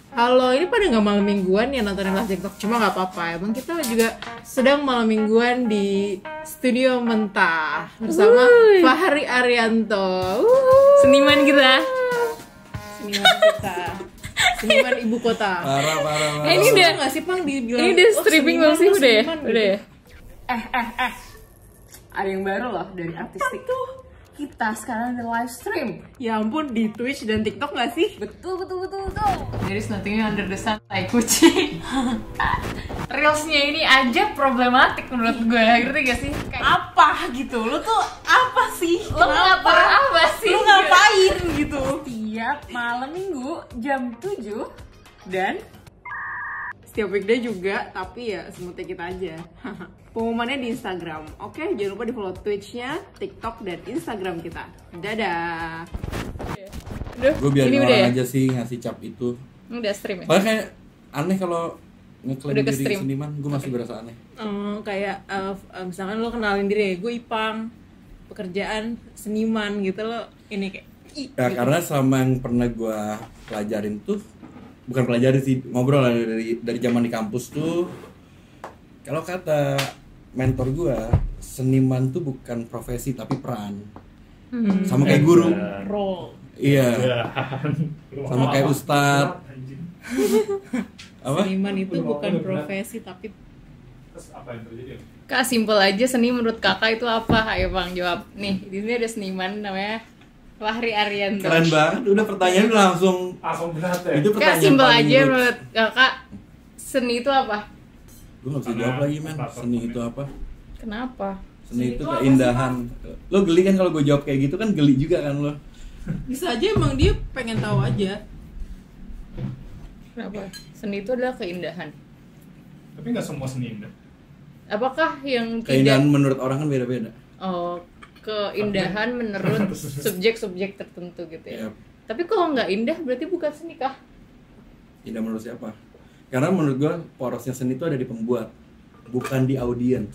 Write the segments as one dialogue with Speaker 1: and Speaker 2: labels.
Speaker 1: Halo, ini pada nggak malam mingguan ya nontonin live TikTok? Cuma nggak apa-apa, emang kita juga sedang malam mingguan di Studio Mentah bersama Fahri Arianto,
Speaker 2: Seniman kita.
Speaker 1: Seniman ibu kota.
Speaker 3: Parah.
Speaker 2: Ini udah
Speaker 1: nggak sih Pang dibilang?
Speaker 2: Ini udah streaming belum sih? Udah ya?
Speaker 1: Seniman
Speaker 2: Udah ya?
Speaker 1: gitu.
Speaker 2: Ada yang baru loh dari artistik. Kita sekarang di live stream.
Speaker 1: Ya ampun, di Twitch dan TikTok nggak sih?
Speaker 2: Betul. There is nothing under the sun, tai kucing. Reelsnya ini aja problematik menurut gue, ngerti gak sih? Kayak
Speaker 1: Apa gitu? Lu tuh apa sih?
Speaker 2: lo ngapain apa sih?
Speaker 1: Lu ngapain gitu?
Speaker 2: Tiap malam minggu jam 7 dan
Speaker 1: Setiap weekday juga, tapi ya semutnya kita aja. Pengumumannya di Instagram. Oke, jangan lupa di follow Twitch-nya, TikTok, dan Instagram kita. Dadah.
Speaker 2: udah,
Speaker 3: Gue biar
Speaker 2: ini
Speaker 3: orang
Speaker 2: udah ya?
Speaker 3: aja sih ngasih cap itu.
Speaker 2: Udah stream ya?
Speaker 3: Soalnya kayak aneh kalau ngeklaim
Speaker 2: Udah ke
Speaker 3: diri
Speaker 2: stream.
Speaker 3: seniman, gue masih berasa aneh.
Speaker 1: Kayak misalkan lo kenalin diri, gue Ipang, pekerjaan seniman gitu lo. Ini kayak
Speaker 3: Ya karena selama yang pernah gue pelajarin tuh, bukan pelajarin sih, ngobrol lah dari zaman di kampus tuh. Kalau kata mentor gue, seniman tuh bukan profesi tapi peran. Sama kayak guru.
Speaker 1: role.
Speaker 3: Iya. Sama kayak ustadz. Apa?
Speaker 1: Seniman itu bukan profesi tapi
Speaker 2: Kak, simpel aja, seni menurut kakak itu apa? Ayo Bang, jawab. Nih, di sini ada seniman namanya Fahri Arianto.
Speaker 3: Keren banget, udah pertanyaan udah langsung
Speaker 4: berat ya.
Speaker 3: itu
Speaker 2: Kak,
Speaker 3: pertanyaan
Speaker 2: simpel
Speaker 3: paling
Speaker 2: aja
Speaker 3: lucu.
Speaker 2: menurut kakak, seni itu apa?
Speaker 3: Gue gak bisa jawab lagi men, seni itu apa?
Speaker 2: Kenapa?
Speaker 3: Seni itu keindahan. Lo geli kan kalau gue jawab kayak gitu kan, geli juga kan lo.
Speaker 1: bisa aja emang dia pengen tahu aja.
Speaker 2: Kenapa? Seni itu adalah keindahan.
Speaker 4: Tapi nggak semua seni indah.
Speaker 2: Apakah yang
Speaker 3: Keindahan
Speaker 2: tidak
Speaker 3: menurut orang kan beda-beda.
Speaker 2: keindahan menurut subjek-subjek tertentu gitu ya?
Speaker 3: Ya,
Speaker 2: Tapi kalau nggak indah berarti bukan seni kah?
Speaker 3: tidak menurut siapa? Karena menurut gue porosnya seni itu ada di pembuat, bukan di audiens.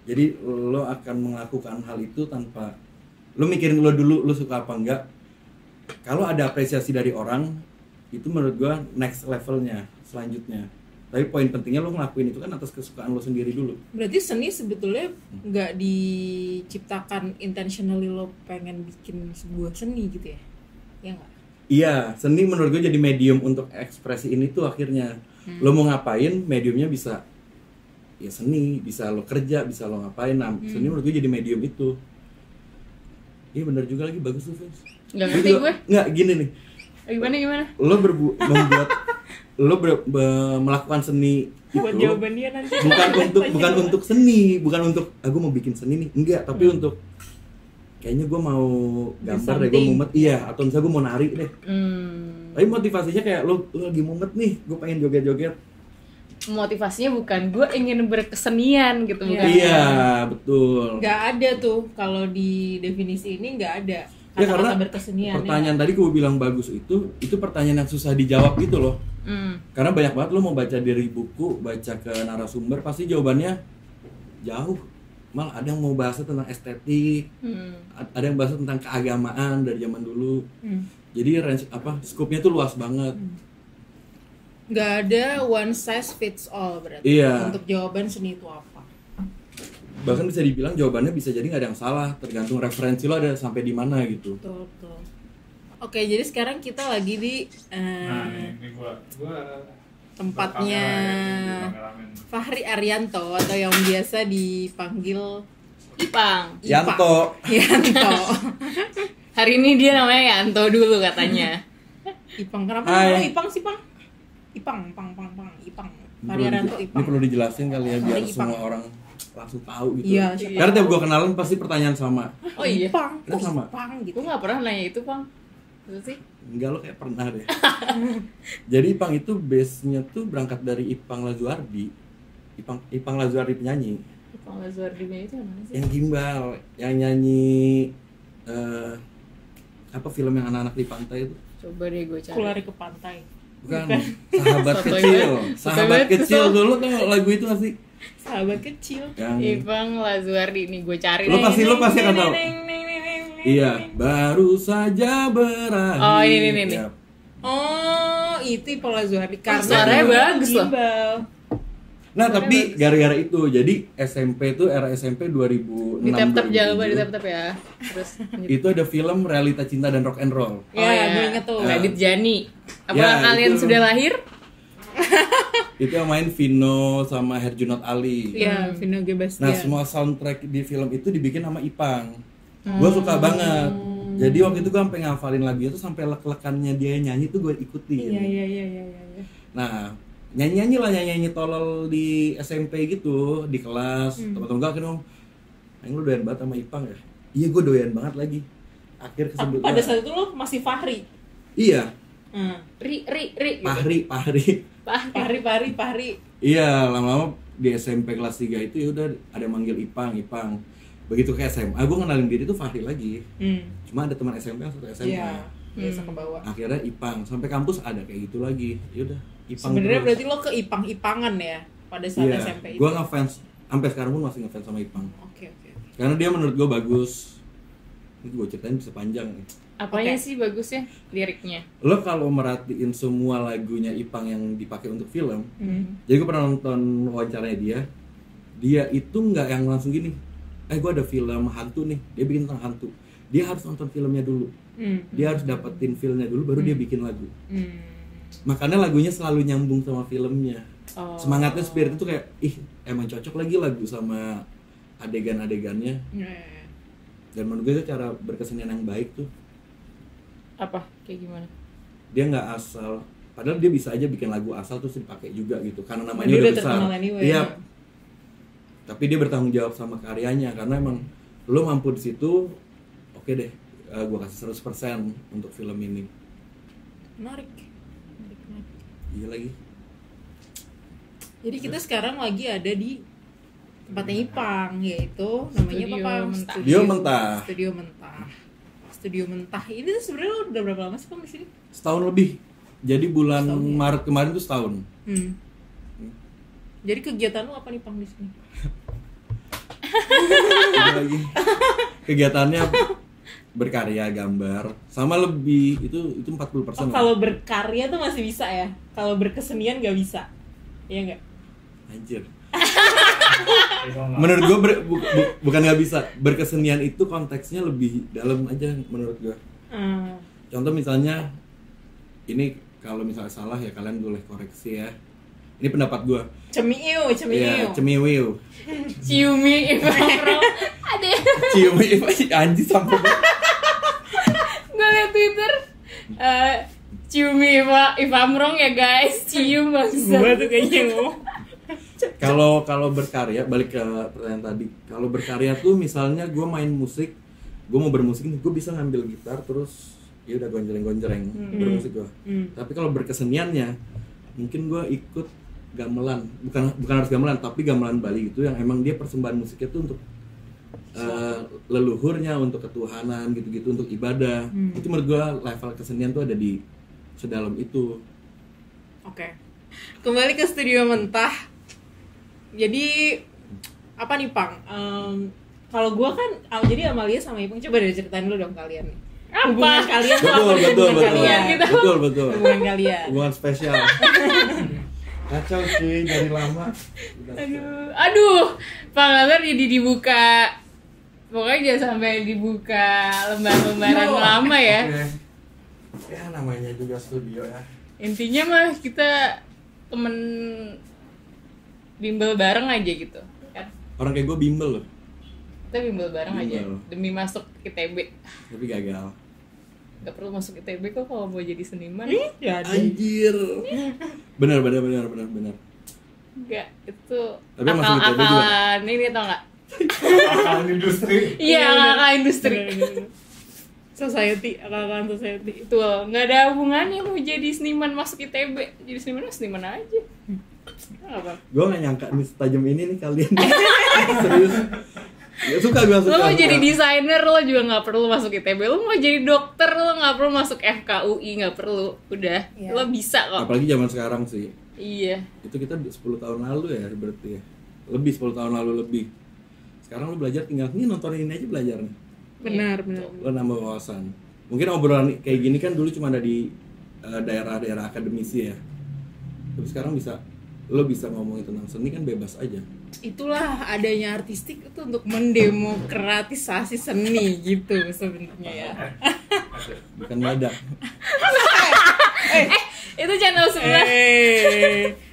Speaker 3: Jadi lo akan melakukan hal itu tanpa lo mikirin lo dulu lo suka apa enggak. Kalau ada apresiasi dari orang, itu menurut gue next levelnya selanjutnya. Tapi poin pentingnya lo ngelakuin itu kan atas kesukaan lo sendiri dulu.
Speaker 1: Berarti seni sebetulnya nggak diciptakan intentionally lo pengen bikin sebuah seni gitu ya? Ya nggak?
Speaker 3: Iya, seni menurut gue jadi medium untuk ekspresi ini tuh akhirnya. Lo mau ngapain, mediumnya bisa ya seni, bisa lo kerja, bisa lo ngapain. Nah, seni menurut gue jadi medium itu. Iya benar juga lagi, bagus tuh Vince.
Speaker 2: Nggak ngerti gue.
Speaker 3: Nggak, gini nih.
Speaker 2: Gimana?
Speaker 3: Lo membuat lo melakukan seni
Speaker 1: Buat
Speaker 3: itu
Speaker 1: jawaban dia nanti.
Speaker 3: bukan untuk seni, bukan untuk aku mau bikin seni nih, enggak, tapi untuk kayaknya gue mau gambar deh, gue
Speaker 1: something.
Speaker 3: mumet, iya, atau misalnya gue mau nari deh. Tapi motivasinya kayak lo lagi mumet nih, gue pengen joget-joget.
Speaker 2: Motivasinya bukan gue ingin berkesenian gitu, bukan?
Speaker 3: Iya, betul.
Speaker 1: Nggak ada tuh kalau di definisi ini nggak ada
Speaker 3: Ya karena
Speaker 1: kata-kata berkesenian.
Speaker 3: pertanyaan tadi gue bilang bagus itu pertanyaan yang susah dijawab gitu loh. Karena banyak banget lo mau baca dari buku, baca ke narasumber, pasti jawabannya jauh. Malah ada yang mau bahas tentang estetik, ada yang bahas tentang keagamaan dari zaman dulu. Jadi range scope-nya tuh luas banget.
Speaker 1: Nggak ada one size fits all berarti.
Speaker 3: Iya.
Speaker 1: Untuk jawaban seni itu apa?
Speaker 3: Bahkan bisa dibilang jawabannya bisa jadi nggak ada yang salah, tergantung referensi lo ada sampai di mana gitu.
Speaker 1: Betul. Oke, jadi sekarang kita lagi di
Speaker 4: Nah, ini gua
Speaker 1: tempatnya
Speaker 4: kameramen.
Speaker 1: Fahri Arianto atau yang biasa dipanggil
Speaker 2: Ipang.
Speaker 3: Yanto.
Speaker 1: Yanto.
Speaker 2: Hari ini dia namanya Yanto dulu katanya.
Speaker 1: Ipang, kenapa
Speaker 3: Hai.
Speaker 1: namanya Ipang sih, Pang? Ipang. Fahri Arianto
Speaker 3: Ini
Speaker 1: Ipang.
Speaker 3: perlu dijelasin kali ya biar
Speaker 1: Fahri Ipang.
Speaker 3: semua orang langsung tahu gitu.
Speaker 1: Iya, siapa
Speaker 3: Karena tiap gue kenalan pasti pertanyaan sama.
Speaker 2: Oh iya.
Speaker 1: Ipang,
Speaker 3: Kita
Speaker 1: kok
Speaker 3: sama.
Speaker 1: Ipang gitu.
Speaker 2: Gue nggak pernah nanya itu, Bang. Itu sih.
Speaker 3: Enggak, lo kayak pernah deh. Jadi Ipang itu base-nya tuh berangkat dari Ipang Lazuardi. Ipang Lazuardi penyanyi.
Speaker 2: Ipang Lazuardi itu yang mana sih?
Speaker 3: Yang gimbal, yang nyanyi apa film yang anak-anak di pantai itu?
Speaker 2: Coba deh gue cari.
Speaker 1: Aku lari ke pantai.
Speaker 3: Bukan, sahabat
Speaker 2: Sotoy
Speaker 3: kecil.
Speaker 2: banget.
Speaker 3: Sahabat
Speaker 2: Sotoy
Speaker 3: kecil
Speaker 2: banget.
Speaker 3: dulu tuh lagu itu nggak sih?
Speaker 1: Sahabat kecil.
Speaker 3: Yang
Speaker 2: Ipang Lazuardi nih gue cari.
Speaker 3: Lo pasti akan tahu.
Speaker 2: Neng, neng, neng, neng,
Speaker 3: Iya, baru saja berakhir.
Speaker 2: Oh, ini.
Speaker 3: Ya,
Speaker 1: Oh, itu Ipang Lazuardi karena
Speaker 2: suaranya
Speaker 1: dulu
Speaker 2: bagus loh.
Speaker 1: gimbal.
Speaker 3: Nah, tapi gara-gara itu, jadi SMP tuh era SMP 2006.
Speaker 2: Di tap-tap
Speaker 3: 2007,
Speaker 2: jangan lupa di tap-tap ya. Terus
Speaker 3: itu ada film Realita Cinta dan Rock and Roll.
Speaker 1: Ya, gue inget tuh.
Speaker 2: Radit Jani. Apa
Speaker 3: Ya,
Speaker 2: kalian
Speaker 3: itu.
Speaker 2: sudah lahir?
Speaker 3: Itu yang main Vino sama Herjunot Ali.
Speaker 1: Iya, Vino G. Bastian.
Speaker 3: Nah, semua soundtrack di film itu dibikin sama Ipang. Gue suka banget. Jadi waktu itu gue sampai ngafalin lagunya tuh sampai lek-lekannya dia nyanyi tuh gue ikutin.
Speaker 1: Iya.
Speaker 3: Nah, nyanyi lah tolol di SMP gitu, di kelas. Teman-teman gue akhirnya ngomong, "Aing lu doyan banget sama Ipang ya?" Iya, gue doyan banget lagi. Akhir
Speaker 1: Tapi
Speaker 3: kesebut.
Speaker 1: pada saat itu lo masih Fahri.
Speaker 3: Iya,
Speaker 2: Ri gitu.
Speaker 3: Pahri. Iya, lama-lama di SMP kelas 3 itu ya udah ada manggil Ipang. Begitu ke SMA, gue kenalin diri tuh Fahri lagi. Cuma ada teman SMP yang satu SMA.
Speaker 1: Iya, biasa ke bawah.
Speaker 3: Akhirnya Ipang, sampai kampus ada kayak gitu lagi. Ya udah, Ipang.
Speaker 1: Sebenarnya
Speaker 3: terus.
Speaker 1: berarti lo ke Ipang-Ipangan ya pada saat
Speaker 3: Iya,
Speaker 1: SMP itu.
Speaker 3: gue ngefans sampai sekarang pun masih ngefans sama Ipang.
Speaker 1: Oke.
Speaker 3: Karena dia menurut gue bagus. Ini gue ceritain bisa panjang nih.
Speaker 2: Apanya
Speaker 1: Oke.
Speaker 2: sih bagusnya? Liriknya.
Speaker 3: Lo kalau merhatiin semua lagunya Ipang yang dipakai untuk film, jadi gue pernah nonton wawancaranya dia itu nggak yang langsung gini, gue ada film hantu nih, dia bikin tentang hantu, dia harus nonton filmnya dulu, dia harus dapetin filmnya dulu, baru dia bikin lagu. Makanya lagunya selalu nyambung sama filmnya.
Speaker 1: Oh.
Speaker 3: Semangatnya spirit itu kayak, emang cocok lagi lagu sama adegan-adegannya. Dan menurut gue itu cara berkesenian yang baik tuh.
Speaker 2: Apa? Kayak gimana?
Speaker 3: Dia nggak asal, padahal dia bisa aja bikin lagu asal terus dipakai juga gitu karena namanya
Speaker 1: Dia
Speaker 3: udah
Speaker 1: udah
Speaker 3: besar.
Speaker 1: terkenal anyway.
Speaker 3: Iya. Tapi dia bertanggung jawab sama karyanya karena emang lo mampu di situ, oke deh, gue kasih 100% untuk film ini.
Speaker 1: Menarik.
Speaker 3: Iya lagi.
Speaker 1: Jadi kita sekarang lagi ada di tempatnya Ipang, yaitu namanya
Speaker 2: Studio
Speaker 1: apa?
Speaker 2: Mentah.
Speaker 1: Studio Mentah. Ini tuh sebenarnya udah berapa lama sih Bang di sini?
Speaker 3: Setahun lebih. Jadi bulan
Speaker 1: Setahun ya?
Speaker 3: Maret kemarin tuh setahun.
Speaker 1: Jadi kegiatan lu apa nih Pang di sini?
Speaker 3: Iya lagi. Kegiatannya berkarya, gambar, sama lebih itu 40%.
Speaker 1: Oh, kalau berkarya tuh masih bisa ya. Kalau berkesenian nggak bisa. Iya nggak?
Speaker 3: Anjir. Menurut gue bukan nggak bisa, berkesenian itu konteksnya lebih dalam aja menurut gue. Contoh misalnya ini kalau misalnya salah ya kalian boleh koreksi ya. Ini pendapat gue.
Speaker 1: Cemiu.
Speaker 3: Iya, cemiwiu.
Speaker 2: Ciumi Ipang. Ada.
Speaker 3: Ciumi anjing sampai.
Speaker 2: Gue liat Twitter. Ciumi Ipamrong ya guys. Cium bangsa.
Speaker 1: Gua tuh kayaknya ngomong.
Speaker 3: Kalau berkarya, balik ke pertanyaan tadi. Kalau berkarya tuh misalnya gue main musik, gue mau bermusik nih, gue bisa ngambil gitar terus ya udah gonjreng bermusik gue. Tapi kalau berkeseniannya, mungkin gue ikut gamelan, bukan harus gamelan, tapi gamelan Bali itu yang emang dia persembahan musiknya tuh untuk leluhurnya, untuk ketuhanan gitu-gitu, untuk ibadah. Itu menurut gue level kesenian tuh ada di sedalam itu.
Speaker 1: Oke. Kembali ke Studio Mentah. Jadi apa nih Pang? Kalau gue kan, jadi Amalia sama Ipang, coba deh ceritain dulu dong kalian nih. Hubungan kalian tuh apa?
Speaker 3: Betul.
Speaker 1: Hubungan kalian.
Speaker 3: Hubungan spesial. Kacau cuy, dari lama.
Speaker 2: Aduh, Pang Amar jadi dibuka. Pokoknya jangan sampai dibuka lembar-lembaran lama ya.
Speaker 3: Oke. Ya namanya juga studio ya.
Speaker 2: Intinya mah kita temen bimbel bareng aja gitu kan.
Speaker 3: Orang kayak gue bimbel loh,
Speaker 2: Kita bimbel bareng aja
Speaker 3: Bimbel.
Speaker 2: demi masuk ITB.
Speaker 3: tapi gagal.
Speaker 2: Gak perlu masuk ITB kok kalau mau jadi seniman.
Speaker 1: Jadi.
Speaker 3: Anjir. Benar.
Speaker 2: Enggak, itu
Speaker 3: Tapi masuk ITB juga.
Speaker 2: akal-akalan ini tau gak?
Speaker 4: Akal industri.
Speaker 2: Iya, akal industri.
Speaker 1: Society, akal-akalan society.
Speaker 2: Betul, nggak ada hubungannya mau jadi seniman masuk ITB. Jadi seniman aja. Apa?
Speaker 3: Gue gak nyangka nih setajam ini nih kalian. Serius. Ya, suka.
Speaker 2: Lo mau jadi desainer lo juga nggak perlu masuk ITB. Lo mau jadi dokter lo nggak perlu masuk FKUI, nggak perlu. Udah,
Speaker 1: Iya.
Speaker 2: lo bisa kok.
Speaker 3: Apalagi zaman sekarang sih.
Speaker 2: Iya.
Speaker 3: Itu kita 10 tahun lalu ya berarti ya. Lebih 10 tahun lalu lebih. Sekarang lo belajar tinggal nih nontonin ini aja belajar nih.
Speaker 1: Benar.
Speaker 3: Lo nambah wawasan. Mungkin obrolan kayak gini kan dulu cuma ada di daerah-daerah akademisi ya. Tapi sekarang lo bisa ngomongin tentang seni kan bebas aja.
Speaker 1: Itulah adanya artistik itu untuk mendemokratisasi seni gitu sebenarnya ya.
Speaker 3: Bukan meledak.
Speaker 2: Itu channel sebelah.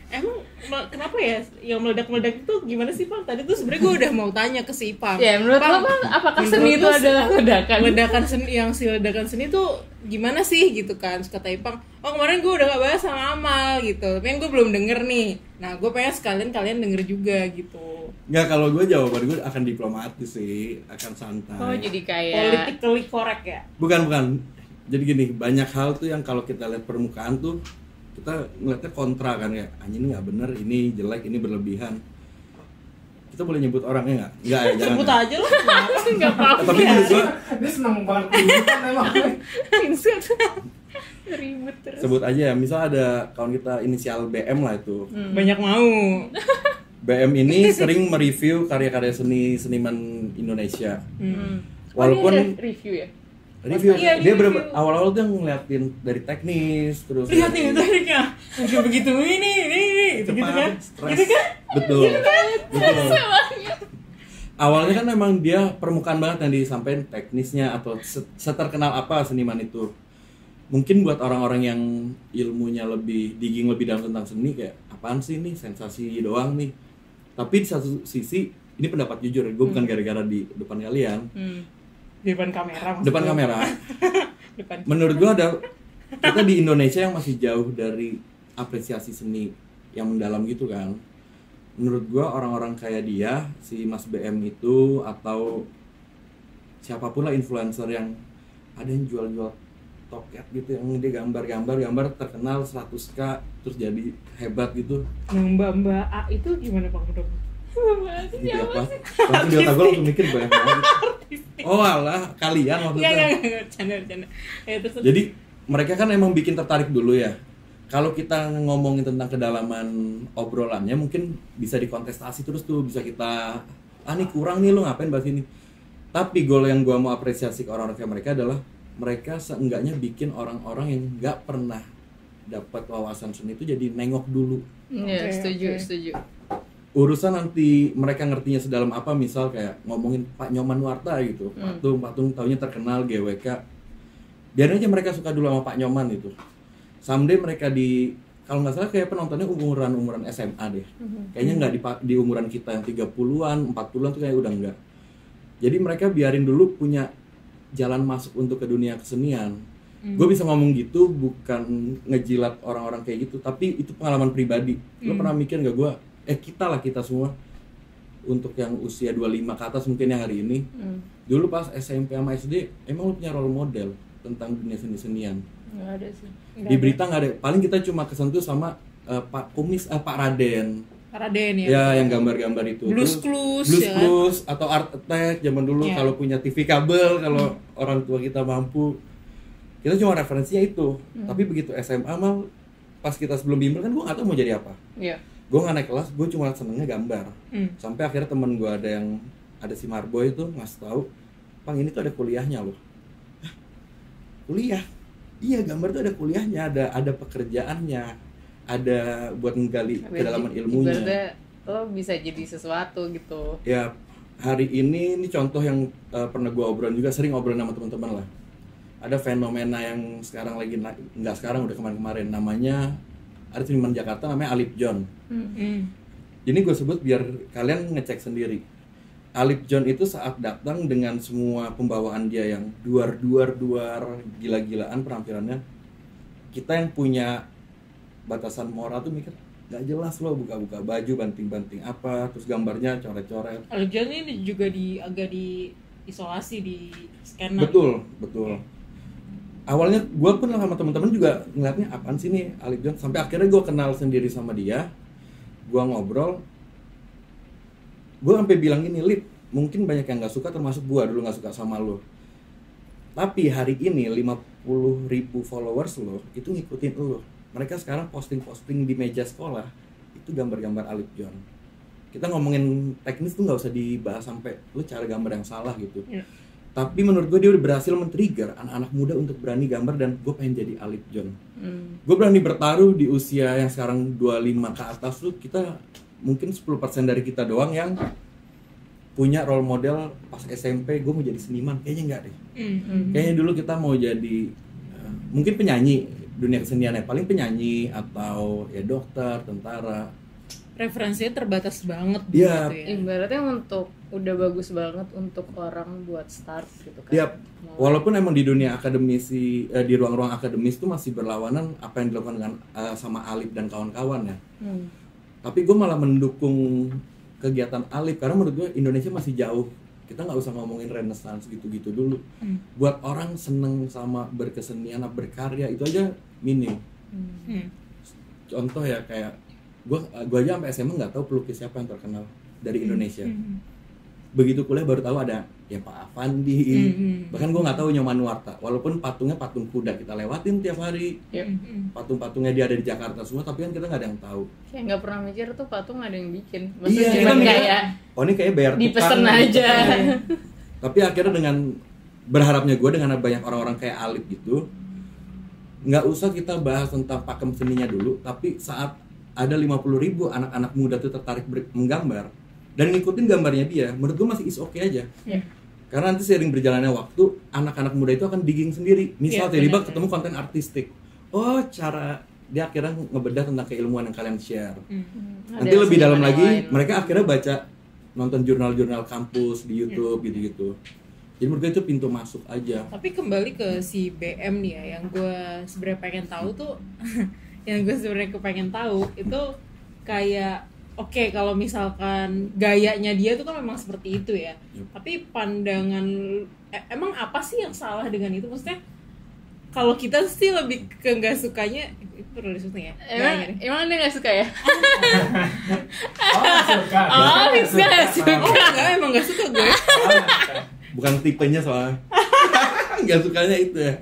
Speaker 1: Emang kenapa ya yang meledak-meledak itu gimana sih Bang? Tadi tuh sebenarnya gue udah mau tanya ke si Ipang.
Speaker 2: Ya menurut lo Bang, apakah seni itu adalah ledakan?
Speaker 1: Ledakan seni, yang si ledakan seni tuh gimana sih gitu kan? Kata Ipang, oh kemarin gue udah gak bahas sama Amal gitu, tapi yang gue belum denger nih. Nah gue pengen sekalian kalian denger juga gitu.
Speaker 3: Nggak, kalau gue jawaban gue akan diplomatis sih, akan santai.
Speaker 2: Oh jadi kayak
Speaker 1: Politically correct ya?
Speaker 3: Bukan. Jadi gini, banyak hal tuh yang kalau kita lihat permukaan tuh kita ngeliatnya kontra kan, kayak anjing ini nggak bener, ini jelek, ini berlebihan. Kita boleh nyebut orangnya nggak? Nggak ya, jangan.
Speaker 1: Sebut aja lah.
Speaker 2: nggak apa-apa.
Speaker 3: Tapi menurut gue
Speaker 4: Dia seneng banget kan emang.
Speaker 2: Ribet terus.
Speaker 3: sebut aja ya, misal ada kawan kita inisial BM lah itu.
Speaker 1: Banyak mau.
Speaker 3: BM ini sering mereview karya-karya seniman Indonesia.
Speaker 2: Walaupun
Speaker 3: Walaupun
Speaker 2: review ya.
Speaker 3: review,
Speaker 1: Iya,
Speaker 3: dia
Speaker 1: review.
Speaker 3: awal-awal tuh ngeliatin dari teknis, terus
Speaker 1: Lihat nih tekniknya. Udah begitu ini gitu kan?
Speaker 3: stres.
Speaker 1: Gitu kan?
Speaker 3: Betul. Betul. Awalnya kan memang dia permukaan banget yang disampaikan teknisnya atau seterkenal apa seniman itu. Mungkin buat orang-orang yang ilmunya lebih digging lebih dalam tentang seni kayak apaan sih ini, sensasi doang nih. Tapi di satu sisi ini pendapat jujur, gue bukan gara-gara di depan kalian.
Speaker 1: Di depan kamera maksudnya.
Speaker 3: Depan kamera.
Speaker 1: Depan.
Speaker 3: Menurut gua kita di Indonesia yang masih jauh dari apresiasi seni yang mendalam gitu kan. Menurut gua orang-orang kayak dia, si Mas BM itu atau siapapun lah influencer yang ada yang jual-jual toket gitu, yang dia gambar terkenal 100k terus jadi hebat gitu.
Speaker 1: Mbak A itu gimana Bang menurut?
Speaker 3: Gitu apa? Langsung di otak gua langsung mikir banyak banget. Oh alah, kalian maksudnya.
Speaker 1: Enggak, canda. Terus.
Speaker 3: Jadi mereka kan emang bikin tertarik dulu ya. Kalau kita ngomongin tentang kedalaman obrolannya mungkin bisa dikontestasi terus tuh, bisa kita nih kurang nih, lu ngapain bahas ini. Tapi goal yang gua mau apresiasi ke orang-orang kayak mereka adalah mereka seenggaknya bikin orang-orang yang nggak pernah dapat wawasan seni itu jadi nengok dulu.
Speaker 2: Iya,
Speaker 1: Oke.
Speaker 2: setuju.
Speaker 3: Urusan nanti mereka ngertinya sedalam apa, misal kayak ngomongin Pak Nyoman Nuarta gitu, patung taunya terkenal GWK, biarin aja mereka suka dulu sama Pak Nyoman itu. Someday mereka kalau nggak salah kayak penontonnya umuran SMA deh, kayaknya nggak di umuran kita yang 30-an, 40-an tuh kayak udah enggak. Jadi mereka biarin dulu punya jalan masuk untuk ke dunia kesenian. Gue bisa ngomong gitu bukan ngejilat orang-orang kayak gitu, tapi itu pengalaman pribadi. Lo pernah mikir nggak kita semua untuk yang usia 25 ke atas mungkin yang hari ini, dulu pas SMP sama SD emang lu punya role model tentang dunia seni-senian?
Speaker 2: Nggak ada sih.
Speaker 3: Di berita nggak ada, paling kita cuma kesentuh sama Pak Raden
Speaker 1: ya.
Speaker 3: Yang gambar-gambar itu,
Speaker 1: Blues
Speaker 3: ya kan? Atau Art Attack zaman dulu. Kalau punya TV kabel, kalau orang tua kita mampu, kita cuma referensinya itu. Tapi begitu SMA mal, pas kita sebelum bimbel kan gue nggak tahu mau jadi apa.
Speaker 2: Iya.
Speaker 3: Gue nggak naik kelas, gue cuma senengnya gambar. Sampai akhirnya temen gue ada si Marboy itu ngasih tahu, Pang ini tuh ada kuliahnya loh. Hah? Kuliah? Iya, gambar tuh ada kuliahnya, ada pekerjaannya, ada buat menggali kedalaman ilmunya.
Speaker 2: Ibaratnya lo bisa jadi sesuatu gitu.
Speaker 3: Ya, hari ini contoh yang pernah gue obrolin juga, sering obrolin sama teman-teman lah. Ada fenomena yang sekarang lagi nggak sekarang, udah kemarin-kemarin, namanya ada seniman Jakarta namanya Alip John. Ini gue sebut biar kalian ngecek sendiri. Alip John itu saat datang dengan semua pembawaan dia yang duar gila-gilaan penampilannya, kita yang punya batasan moral tuh mikir nggak jelas loh, buka-buka baju, banting-banting apa, terus gambarnya coret-coret.
Speaker 1: Alip John ini juga agak diisolasi di scanner.
Speaker 3: Betul. Awalnya gue pun sama teman-teman juga ngeliatnya apaan sih nih Alip John, sampai akhirnya gue kenal sendiri sama dia, gue ngobrol, gue sampai bilang gini, Lip, mungkin banyak yang nggak suka termasuk gue dulu nggak suka sama lo, tapi hari ini 50.000 followers lo itu ngikutin lo, mereka sekarang posting di meja sekolah itu gambar-gambar Alip John. Kita ngomongin teknis tuh nggak usah dibahas sampai lo cara gambar yang salah gitu. Tapi menurut gue dia udah berhasil men-trigger anak-anak muda untuk berani gambar, dan gue pengen jadi Alip John. Gue berani bertaruh di usia yang sekarang 25 ke atas tuh, kita mungkin 10% dari kita doang yang punya role model pas SMP gue mau jadi seniman. Kayaknya enggak deh. Kayaknya dulu kita mau jadi mungkin penyanyi, dunia keseniannya paling penyanyi atau ya dokter, tentara.
Speaker 1: Referensinya terbatas banget
Speaker 3: Iya.
Speaker 1: gitu ya.
Speaker 2: Ibaratnya untuk udah bagus banget untuk orang buat start gitu kan.
Speaker 3: Yap. Walaupun emang di dunia akademisi, di ruang-ruang akademis tuh masih berlawanan apa yang dilakukan dengan sama Alip dan kawan-kawan ya. Tapi gue malah mendukung kegiatan Alip karena menurut gue Indonesia masih jauh. Kita nggak usah ngomongin renaissance gitu-gitu dulu. Buat orang seneng sama berkesenian, berkarya itu aja minim. Contoh ya kayak gue aja sampai SMA nggak tahu pelukis siapa yang terkenal dari Indonesia. Begitu kuliah baru tahu ada ya Pak Afandi. Bahkan gue nggak tahu Nyoman Nuarta. Walaupun patungnya patung kuda kita lewatin tiap hari. Patung-patungnya dia ada di Jakarta semua, tapi kan kita nggak ada yang tahu.
Speaker 2: Kayak nggak pernah mikir tuh patung ada yang bikin.
Speaker 3: Iya,
Speaker 2: Maksudnya
Speaker 3: kita
Speaker 2: cuman
Speaker 3: mikir,
Speaker 2: kayak
Speaker 3: oh ini kayak bayar
Speaker 2: dipesen
Speaker 3: tukang
Speaker 2: aja.
Speaker 3: gitu. Tapi akhirnya dengan berharapnya gue dengan banyak orang-orang kayak Alip gitu, nggak usah kita bahas tentang pakem seninya dulu, tapi saat ada 50.000 anak-anak muda tuh tertarik menggambar dan ngikutin gambarnya dia, menurut gue masih is okay aja. Karena nanti seiring berjalannya waktu, anak-anak muda itu akan digging sendiri. Misal tiba-tiba ketemu konten artistik, oh cara dia akhirnya ngebedah tentang keilmuan yang kalian share. Nanti
Speaker 2: Ada
Speaker 3: lebih dalam lagi,
Speaker 2: lain.
Speaker 3: mereka akhirnya baca, nonton jurnal-jurnal kampus di YouTube gitu-gitu. Jadi menurut gue itu pintu masuk aja.
Speaker 1: Tapi kembali ke si BM nih ya, yang gue sebenarnya pengen tahu tuh yang gue sebenarnya kepengen tahu itu kayak oke, kalau misalkan gayanya dia tuh kan memang seperti itu ya. Tapi pandangan emang apa sih yang salah dengan itu? Maksudnya kalau kita sih lebih ke nggak sukanya itu perlu disebutnya ya.
Speaker 2: Emang dia nggak suka ya?
Speaker 4: Suka.
Speaker 2: Oh, bisa nggak suka.
Speaker 1: Oh enggak, emang nggak suka gue.
Speaker 3: Bukan tipenya soalnya. Nggak sukanya itu ya.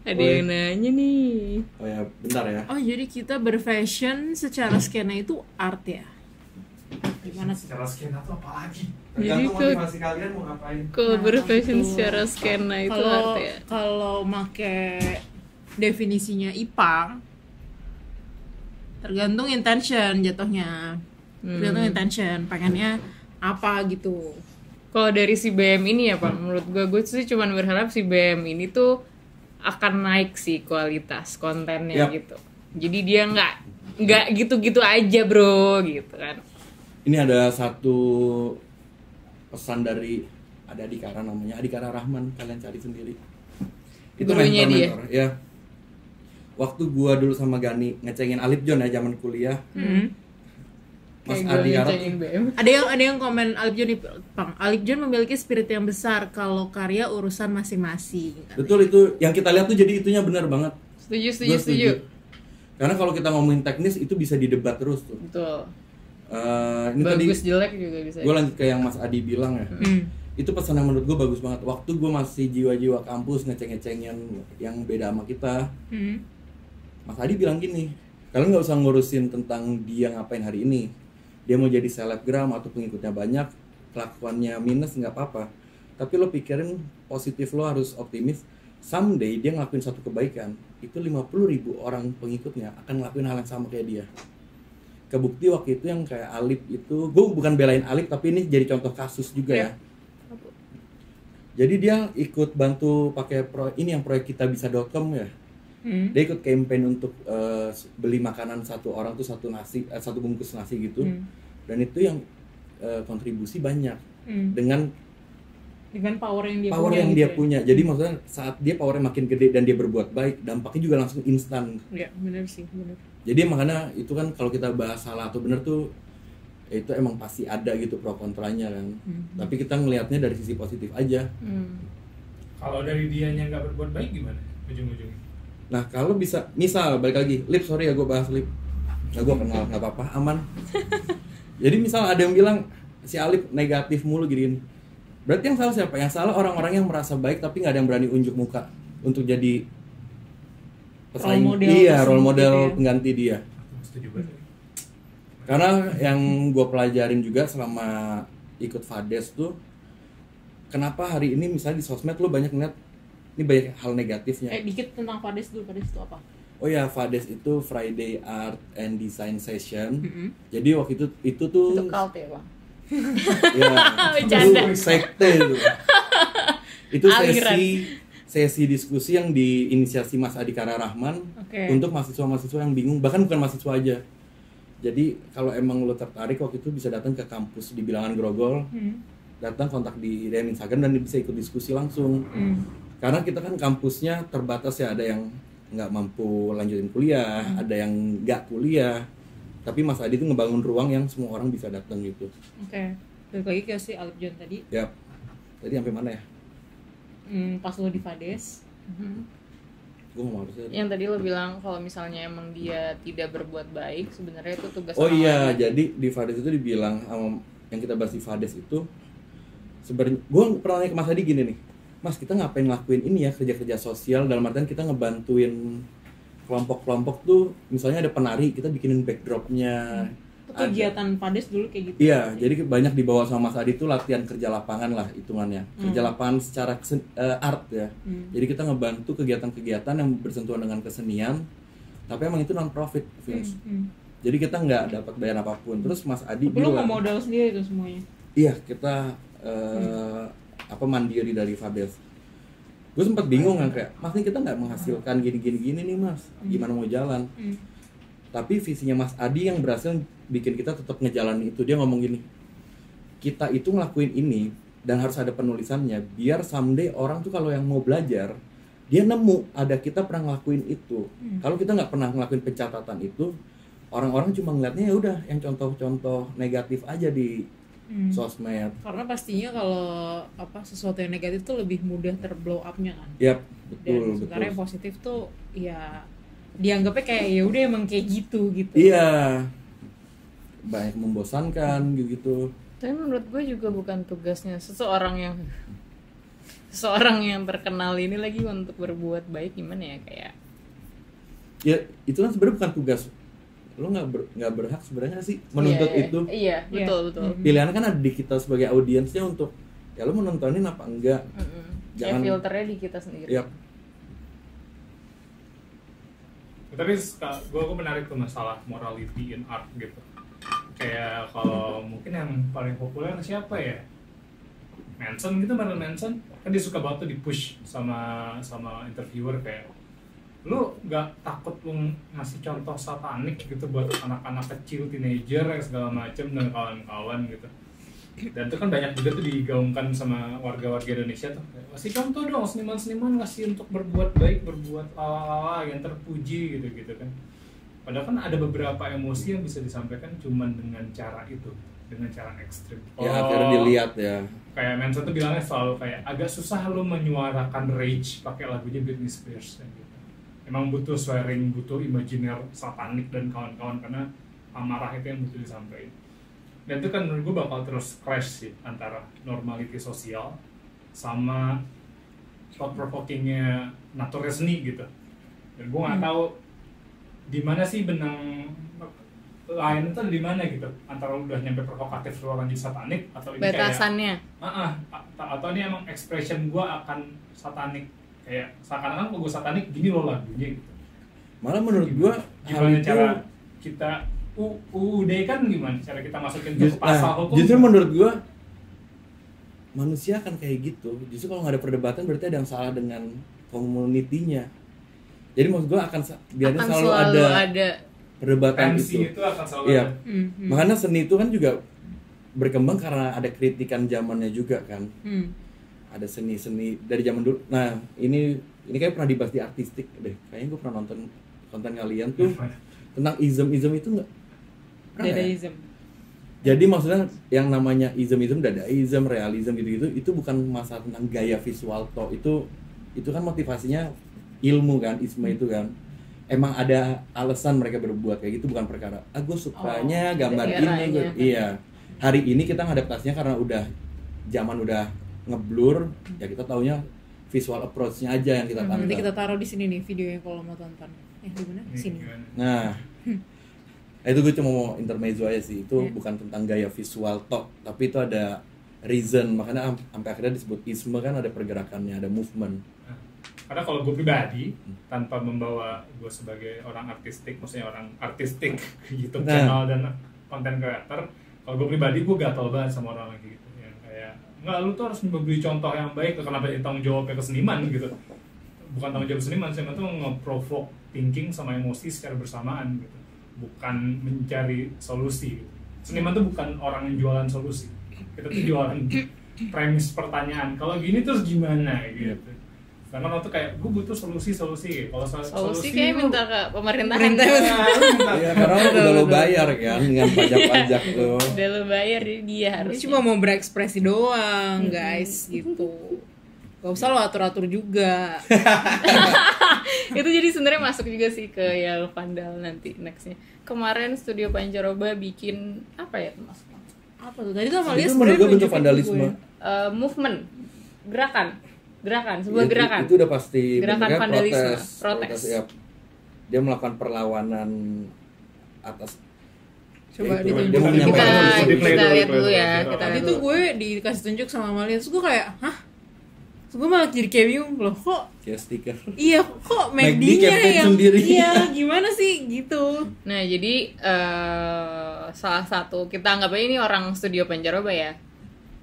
Speaker 2: Ada yang nanya nih.
Speaker 3: Oh ya, bentar ya.
Speaker 1: Oh jadi kita berfashion secara skena itu art ya? Gimana sih?
Speaker 4: Secara skena tuh apa lagi?
Speaker 3: Tergantung
Speaker 2: Jadi
Speaker 3: motivasi kalian mau ngapain.
Speaker 2: Kalau berfashion
Speaker 1: itu.
Speaker 2: secara skena itu
Speaker 1: Kalau
Speaker 2: art ya?
Speaker 1: kalau make definisinya Ipang, tergantung intention jatuhnya. Tergantung intention, pengennya apa gitu.
Speaker 2: Kalau dari si BM ini ya Pak, menurut gue sih cuman berharap si BM ini tuh akan naik sih kualitas kontennya gitu. Jadi dia nggak gitu-gitu aja bro gitu kan.
Speaker 3: Ini ada satu pesan dari ada Adikara namanya, Adikara Rahman, kalian cari sendiri. Itu
Speaker 2: Gurunya
Speaker 3: mentor-mentor ya. Waktu gua dulu sama Gani ngecengin Alip John ya zaman kuliah. Mas
Speaker 2: Kayak gue
Speaker 3: Adikara
Speaker 2: ngecengin BM.
Speaker 1: Ada yang komen Alip John nih, Pang. Alip John memiliki spirit yang besar, kalau karya urusan masing-masing.
Speaker 3: betul itu yang kita lihat tuh, jadi itunya benar banget. Gua
Speaker 2: Setuju.
Speaker 3: Karena kalau kita ngomongin teknis itu bisa didebat terus tuh.
Speaker 2: Betul.
Speaker 3: Ini tadi
Speaker 2: Bagus jelek juga bisa.
Speaker 3: gue lanjut ke yang Mas Adi bilang ya. Itu pesan yang menurut gue bagus banget. Waktu gue masih jiwa-jiwa kampus ngeceng-ngecengin yang beda sama kita, Mas Adi bilang gini, kalian nggak usah ngurusin tentang dia ngapain hari ini. Dia mau jadi selebgram atau pengikutnya banyak, kelakuannya minus nggak apa-apa. Tapi lo pikirin positif, lo harus optimis. Someday dia ngelakuin satu kebaikan, itu 50.000 orang pengikutnya akan ngelakuin hal yang sama kayak dia. Kebukti waktu itu yang kayak Alip itu, gue bukan belain Alip tapi ini jadi contoh kasus juga ya. Jadi dia ikut bantu pakai proyek kitabisa.com ya. Dia ikut campaign untuk beli makanan satu orang tuh satu bungkus nasi gitu. Dan itu yang kontribusi banyak dengan
Speaker 1: power yang dia
Speaker 3: power
Speaker 1: punya.
Speaker 3: yang
Speaker 1: gitu
Speaker 3: dia
Speaker 1: ya.
Speaker 3: punya. Jadi maksudnya saat dia powernya makin gede dan dia berbuat baik, dampaknya juga langsung instan.
Speaker 1: Iya, benar sih, benar.
Speaker 3: Jadi makanya itu kan kalau kita bahas salah atau benar tuh ya itu emang pasti ada gitu pro kontranya kan. Tapi kita ngelihatnya dari sisi positif aja.
Speaker 4: Kalau dari dianya nggak berbuat baik gimana ujung-ujungnya?
Speaker 3: Nah kalau bisa, misal balik lagi, Lip sorry ya gue bahas Lip. Nah gue kenal, nggak apa-apa, aman. Jadi misal ada yang bilang si Alip negatif mulu gini. Berarti yang salah siapa? Yang salah orang-orang yang merasa baik tapi nggak ada yang berani unjuk muka untuk jadi pesaing.
Speaker 1: Role model
Speaker 3: Iya, role
Speaker 1: tersebut
Speaker 3: model
Speaker 1: gitu ya.
Speaker 3: pengganti dia.
Speaker 4: Setuju banget.
Speaker 3: Karena yang gue pelajarin juga selama ikut Fades tuh, kenapa hari ini misalnya di sosmed lo banyak ngeliat ini banyak hal negatifnya.
Speaker 1: Dikit tentang Fades dulu. Fades itu apa?
Speaker 3: Oh ya, Fades itu Friday Art and Design Session. Jadi waktu itu tuh
Speaker 2: Itu cult ya bang?
Speaker 3: ya,
Speaker 2: Bercanda.
Speaker 3: itu sekte itu. Itu
Speaker 2: Aliran.
Speaker 3: sesi diskusi yang diinisiasi Mas Adi Kara Rahman untuk mahasiswa-mahasiswa yang bingung, bahkan bukan mahasiswa aja. Jadi kalau emang lo tertarik waktu itu bisa datang ke kampus di Bilangan Grogol, datang kontak di DM Instagram dan bisa ikut diskusi langsung. Karena kita kan kampusnya terbatas ya, ada yang nggak mampu lanjutin kuliah, ada yang nggak kuliah. Tapi Mas Adi itu ngebangun ruang yang semua orang bisa datang gitu.
Speaker 1: Oke. Balik lagi ke si Alip John tadi.
Speaker 3: Yap. Tadi sampai mana ya?
Speaker 1: Pas lo di Fades.
Speaker 3: Gue mau harusnya.
Speaker 2: Yang tadi lo bilang kalau misalnya emang dia tidak berbuat baik, sebenarnya itu tugas
Speaker 3: Oh
Speaker 2: orang
Speaker 3: iya,
Speaker 2: lain.
Speaker 3: jadi di Fades itu dibilang sama yang kita bahas di Fades itu sebenarnya gue pernah nanya ke Mas Adi gini nih, Mas kita ngapain ngelakuin ini ya, kerja-kerja sosial dalam artian kita ngebantuin kelompok-kelompok tuh, misalnya ada penari kita bikinin backdropnya.
Speaker 1: Kegiatan Fades dulu kayak gitu.
Speaker 3: Iya, jadi banyak dibawa sama Mas Adi tuh latihan kerja lapangan lah hitungannya, kerja lapangan secara art ya. Jadi kita ngebantu kegiatan-kegiatan yang bersentuhan dengan kesenian, tapi emang itu non profit, Vince. Jadi kita nggak dapat bayar apapun. Terus Mas Adi
Speaker 1: Tapi lo
Speaker 3: bilang,
Speaker 1: mau modal sendiri tuh semuanya.
Speaker 3: iya kita mandiri dari Fades. Gue sempat bingung kan kayak, Mas ini kita nggak menghasilkan gini nih Mas, gimana mau jalan? Tapi visinya Mas Adi yang berhasil bikin kita tetap ngejalanin itu. Dia ngomong gini, kita itu ngelakuin ini dan harus ada penulisannya biar someday orang tuh kalau yang mau belajar dia nemu ada kita pernah ngelakuin itu. Kalau kita nggak pernah ngelakuin pencatatan itu, orang-orang cuma ngeliatnya ya udah yang contoh-contoh negatif aja di sosmed.
Speaker 1: Karena pastinya kalau sesuatu yang negatif tuh lebih mudah terblow up-nya kan.
Speaker 3: Yap,
Speaker 1: Dan
Speaker 3: betul.
Speaker 1: sementara yang positif tuh ya dianggapnya kayak ya udah emang kayak gitu.
Speaker 3: Iya. Banyak membosankan gitu.
Speaker 2: Tapi menurut gue juga bukan tugasnya seseorang yang terkenal ini lagi untuk berbuat baik, gimana ya, kayak
Speaker 3: Ya itu kan sebenarnya bukan tugas. Lo nggak berhak sebenarnya sih menuntut itu.
Speaker 2: Iya, betul.
Speaker 3: Pilihan kan ada di kita sebagai audiensnya untuk ya lo mau nontonin apa enggak.
Speaker 2: Ya filternya di kita sendiri.
Speaker 3: Yap.
Speaker 4: Tapi gue menarik ke masalah morality in art gitu. Kayak kalau mungkin yang paling populer siapa ya? Manson gitu, Marilyn Manson. Kan dia suka banget tuh di-push sama interviewer kayak, lu nggak takut lu ngasih contoh satanik gitu buat anak-anak kecil, teenager yang segala macem dan kawan-kawan gitu. Dan itu kan banyak juga tuh digaungkan sama warga-warga Indonesia tuh, kasih contoh dong seniman-seniman, ngasih untuk berbuat baik, berbuat lala yang terpuji gitu kan. Padahal kan ada beberapa emosi yang bisa disampaikan cuman dengan cara itu, dengan cara ekstrim.
Speaker 3: Ya akhirnya dilihat ya.
Speaker 4: Kayak Manson tuh bilangnya selalu kayak agak susah lo menyuarakan rage pakai lagunya Britney Spears kayak gitu. Emang butuh swearing, butuh imajiner satanik dan kawan-kawan karena amarah itu yang butuh disampaikan. Dan itu kan menurut gue bakal terus clash sih antara normality sosial sama thought provokingnya naturnya seni gitu. Dan gue nggak tahu di mana sih benang lain itu di mana gitu, antara udah nyampe provokatif lo lanjut satanik atau ini
Speaker 2: batasannya
Speaker 4: atau ini emang expression gue akan satanik, kayak seakan-akan kalau gue satanik gini lo lagunya gitu.
Speaker 3: Malah menurut gua
Speaker 4: gimana cara kita UUD kan gimana cara kita masukin ke pasal hukum?
Speaker 3: Justru menurut gua manusia akan kayak gitu. Justru kalau nggak ada perdebatan berarti ada yang salah dengan komunitinya. Jadi maksud gua akan selalu ada perdebatan
Speaker 4: tensi
Speaker 3: itu
Speaker 4: akan selalu
Speaker 3: iya.
Speaker 4: ada.
Speaker 3: Makanya seni itu kan juga berkembang karena ada kritikan zamannya juga kan. Ada seni-seni dari zaman dulu. Nah ini kayak pernah dibahas di artistik deh. Kayaknya gue pernah nonton konten kalian tuh tentang ism itu nggak?
Speaker 1: Dadaism.
Speaker 3: Jadi maksudnya yang namanya ism, dadaism, realism gitu-gitu itu bukan masalah tentang gaya visual toh. Itu kan motivasinya ilmu kan, isme itu kan. Emang ada alasan mereka berbuat kayak gitu, bukan perkara gue sukanya gambar ini iya. Hari ini kita ngadaptasinya karena zaman udah ngeblur, ya kita taunya visual approach-nya aja yang kita tangkap.
Speaker 1: Nanti kita taruh di sini nih videonya kalau mau tonton. Di mana? Sini.
Speaker 3: Nah, itu gue cuma mau intermezzo aja sih. Itu bukan tentang gaya visual tok, tapi itu ada reason, makanya sampai akhirnya disebut isme kan, ada pergerakannya, ada movement.
Speaker 4: Karena kalau gue pribadi, tanpa membawa gue sebagai orang artistik, maksudnya orang artistik YouTube channel dan content creator, kalau gue pribadi gue gatel banget sama orang lagi gitu, yang kayak nggak, lu tuh harus memberi contoh yang baik, kenapa tanggung jawabnya ke seniman gitu, bukan tanggung jawab seniman tuh nge-provoke thinking sama emosi secara bersamaan gitu, bukan mencari solusi gitu. Seniman tuh bukan orang yang jualan solusi, kita tuh jualan premis pertanyaan, kalau gini terus gimana gitu. Karena orang tuh kayak, gue butuh solusi. Kalau
Speaker 2: Solusi kayak minta ke pemerintahan.
Speaker 3: Iya, karena udah lo bayar kan dengan pajak-pajak lo.
Speaker 2: Udah lo bayar, jadi dia harus.
Speaker 1: Dia cuma mau berekspresi doang, guys, gitu. Gak usah lo atur-atur juga.
Speaker 2: Itu jadi sebenarnya masuk juga sih ke yang vandal nanti nextnya. Kemarin Studio Pancaroba bikin apa ya Mas?
Speaker 1: Apa tuh? Tadi tuh Amalia
Speaker 3: Itu menurut gue bentuk vandalisme.
Speaker 2: Movement, gerakan, sebuah gerakan.
Speaker 3: Itu udah pasti
Speaker 2: gerakan vandalisme, protes.
Speaker 3: Ya. Dia melakukan perlawanan atas.
Speaker 1: Coba
Speaker 3: itu,
Speaker 1: ditunjuk.
Speaker 3: dia mau menyampaikan solusi.
Speaker 2: Kita lihat dulu ya.
Speaker 1: Tadi tuh gue dikasih tunjuk sama Amalia, terus gue kayak, hah? Terus gue malah jadi kayak bingung, loh kok?
Speaker 3: Kayak stiker.
Speaker 1: Iya, kok
Speaker 3: McD
Speaker 1: McD-nya
Speaker 3: campaign
Speaker 1: yang
Speaker 3: sendiri.
Speaker 1: Iya, gimana sih gitu.
Speaker 2: Nah, jadi salah satu, kita anggap aja ini orang Studio Pancaroba ya,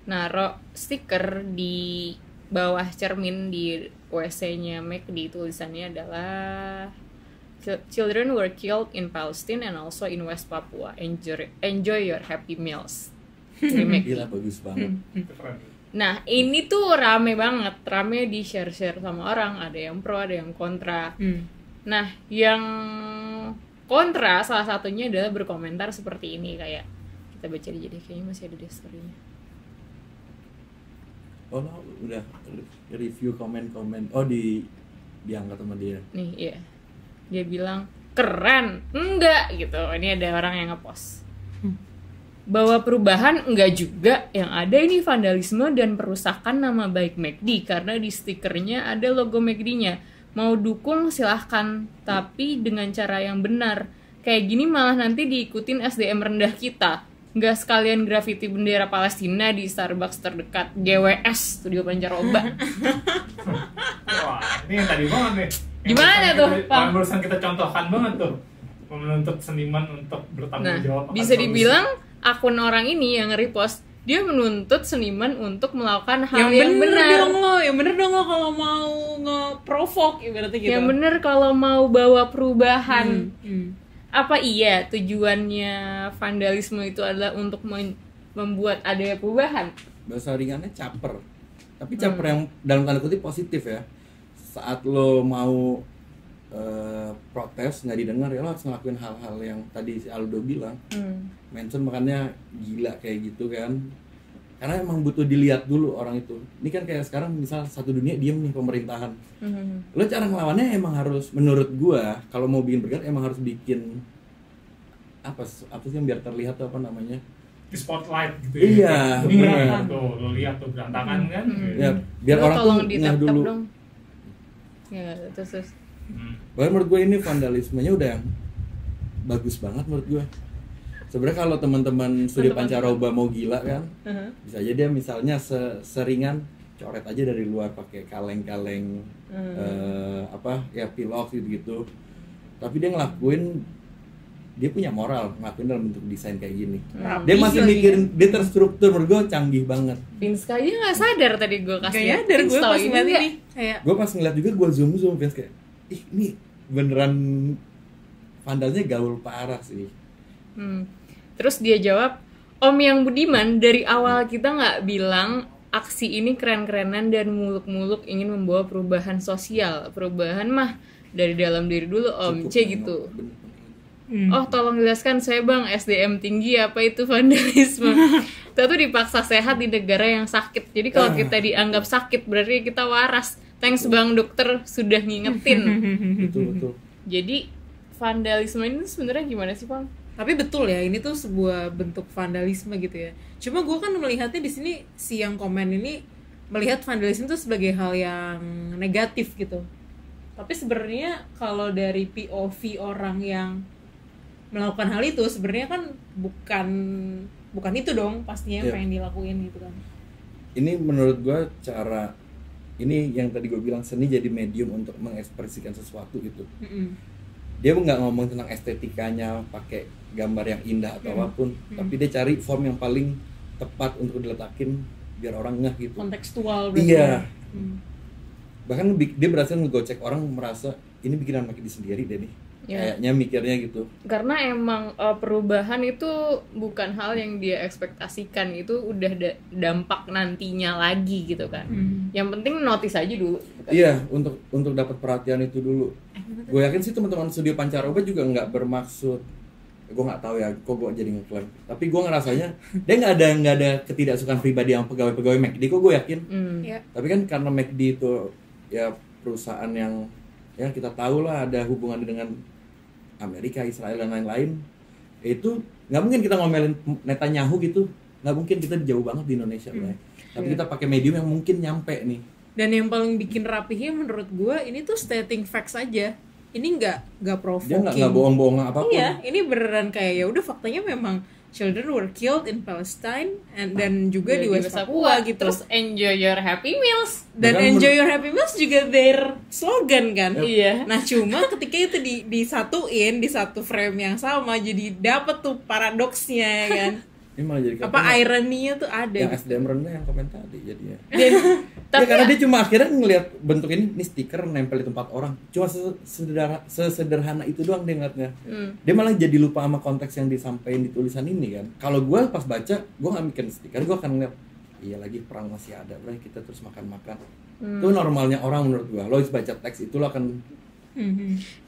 Speaker 2: naruh stiker di bawah cermin di WC-nya McD, tulisannya adalah Children were killed in Palestine and also in West Papua. Enjoy your happy meals. Di McD.
Speaker 3: Gila, bagus banget.
Speaker 2: Nah, ini tuh rame banget, rame di share-share sama orang, ada yang pro, ada yang kontra. Nah, yang kontra salah satunya adalah berkomentar seperti ini, kayak kita baca aja deh, kayaknya masih ada di story-nya.
Speaker 3: Oh, lo udah review komen-komen. Oh, diangkat sama dia.
Speaker 2: Nih, iya. Dia bilang, keren, enggak gitu. Ini ada orang yang ngepost. Bahwa perubahan enggak juga, yang ada ini vandalisme dan perusakan nama baik McD karena di stikernya ada logo McD-nya. Mau dukung silahkan, tapi dengan cara yang benar. Kayak gini malah nanti diikutin SDM rendah kita. Nggak sekalian grafiti bendera Palestina di Starbucks terdekat. GWS, Studio Pancaroba.
Speaker 4: Wah, ini yang tadi banget nih.
Speaker 2: Gimana tuh, Pak?
Speaker 4: Yang barusan kita contohkan banget tuh, menuntut seniman untuk bertanggung jawab.
Speaker 2: Nah, bisa dibilang akun orang ini yang nge-repost, dia menuntut seniman untuk melakukan hal yang benar.
Speaker 1: Yang bener dong lo kalau mau nge-provoke ibaratnya gitu.
Speaker 2: Yang benar kalau mau bawa perubahan. Apa iya tujuannya vandalisme itu adalah untuk membuat adanya perubahan?
Speaker 3: Bahasa ringannya caper. Tapi caper yang dalam tanda kutip positif ya. Saat lo mau protes nggak didengar, ya lo harus ngelakuin hal-hal yang tadi si Aldo bilang. Manson makanya gila kayak gitu kan. Karena emang butuh dilihat dulu orang itu. Ini kan kayak sekarang misal satu dunia diem nih pemerintahan. Lo cara ngelawannya emang harus, menurut gua, kalau mau bikin bergerak emang harus bikin apa sih yang biar terlihat tuh apa namanya?
Speaker 4: Di spotlight gitu ya.
Speaker 3: Iya,
Speaker 4: beneran tuh, lo lihat tuh berantakan kan.
Speaker 3: Ya, biar
Speaker 2: Lo
Speaker 3: orang tuh
Speaker 2: tolong
Speaker 3: ngeh
Speaker 2: ditap-tap
Speaker 3: dulu.
Speaker 2: dong. Ya, terus.
Speaker 3: Bahkan menurut gue ini vandalismenya udah yang bagus banget menurut gue. Sebenarnya kalau teman-teman Studio Pancaroba mau gila kan, bisa aja dia misalnya seringan coret aja dari luar pakai kaleng-kaleng pilok gitu. Tapi dia ngelakuin, dia punya moral ngelakuin dalam bentuk desain kayak gini. Dia masih mikirin, dia terstruktur, menurut gue canggih banget.
Speaker 2: Vinska aja nggak sadar tadi gue kasih.
Speaker 1: Kayak sadar gue pas ngeliat ini. Kayak
Speaker 3: gue pas ngeliat juga gue zoom Vince kayak, ih ini beneran vandalnya gaul parah sih.
Speaker 2: Terus dia jawab, Om yang budiman, dari awal kita nggak bilang aksi ini keren-kerenan dan muluk-muluk ingin membawa perubahan sosial. Perubahan mah dari dalam diri dulu Om. C gitu. Oh tolong jelaskan saya bang, SDM tinggi apa itu vandalisme? Kita tuh dipaksa sehat di negara yang sakit. Jadi kalau kita dianggap sakit berarti kita waras. Thanks bang dokter sudah ngingetin.
Speaker 3: Betul.
Speaker 2: Jadi vandalisme ini sebenarnya gimana sih bang?
Speaker 1: tapi betul ya, ini tuh sebuah bentuk vandalisme gitu ya. Cuma gue kan melihatnya di sini, si yang komen ini melihat vandalisme itu sebagai hal yang negatif gitu. Tapi sebenarnya kalau dari POV orang yang melakukan hal itu, sebenarnya kan bukan itu dong pastinya apa yang dilakuin gitu kan.
Speaker 3: ini menurut gue cara ini yang tadi gue bilang, seni jadi medium untuk mengekspresikan sesuatu gitu. Dia nggak ngomong tentang estetikanya pakai gambar yang indah atau apapun, tapi dia cari form yang paling tepat untuk diletakin biar orang ngeh gitu.
Speaker 1: Kontekstual berarti.
Speaker 3: Iya. Bahkan dia berhasil ngegocek orang merasa ini bikinan Mike D sendiri deh nih. Kayaknya mikirnya gitu.
Speaker 2: Karena emang perubahan itu bukan hal yang dia ekspektasikan, itu udah dampak nantinya lagi gitu kan. Yang penting notice aja dulu.
Speaker 3: Iya, untuk dapat perhatian itu dulu. Gue yakin sih teman-teman studio Pancaroba juga nggak bermaksud, gue nggak tahu ya, kok gue jadi ngeklaim. Tapi gue ngerasanya dia nggak ada ketidaksukaan pribadi yang pegawai-pegawai McD, kok gue yakin. Tapi kan karena McD itu ya perusahaan yang ya kita tahu lah ada hubungannya dengan Amerika, Israel dan lain-lain, itu nggak mungkin kita ngomelin Netanyahu gitu, nggak mungkin, kita jauh banget di Indonesia lah. Tapi kita pakai medium yang mungkin nyampe nih.
Speaker 1: Dan yang paling bikin rapihnya menurut gue ini tuh stating facts aja. Ini nggak provoking.
Speaker 3: Dia nggak bohong-bohong apapun.
Speaker 1: Iya, ini beneran kayak ya udah faktanya memang children were killed in Palestine dan juga di West Papua gitu.
Speaker 2: Terus enjoy your happy meals.
Speaker 1: Dan enjoy your happy meals juga their slogan kan.
Speaker 2: Iya.
Speaker 1: Nah cuma ketika itu disatuin di satu frame yang sama, jadi dapet tuh paradoksnya ya kan.
Speaker 3: Ini malah jadi
Speaker 1: apa ironinya tuh ada.
Speaker 3: Yang SDM rendah yang komen tadi jadinya.
Speaker 2: Tapi
Speaker 3: ya, karena dia cuma akhirnya ngelihat bentuk ini stiker nempel di tempat orang. Cuma sesederhana itu doang dia ngeliatnya. Dia malah jadi lupa sama konteks yang disampaikan di tulisan ini kan. Kalau gue pas baca, gue nggak mikir stiker, gue akan ngeliat iya lagi perang masih ada, berarti kita terus makan-makan. Itu normalnya orang menurut gue. Lo baca teks itu lo akan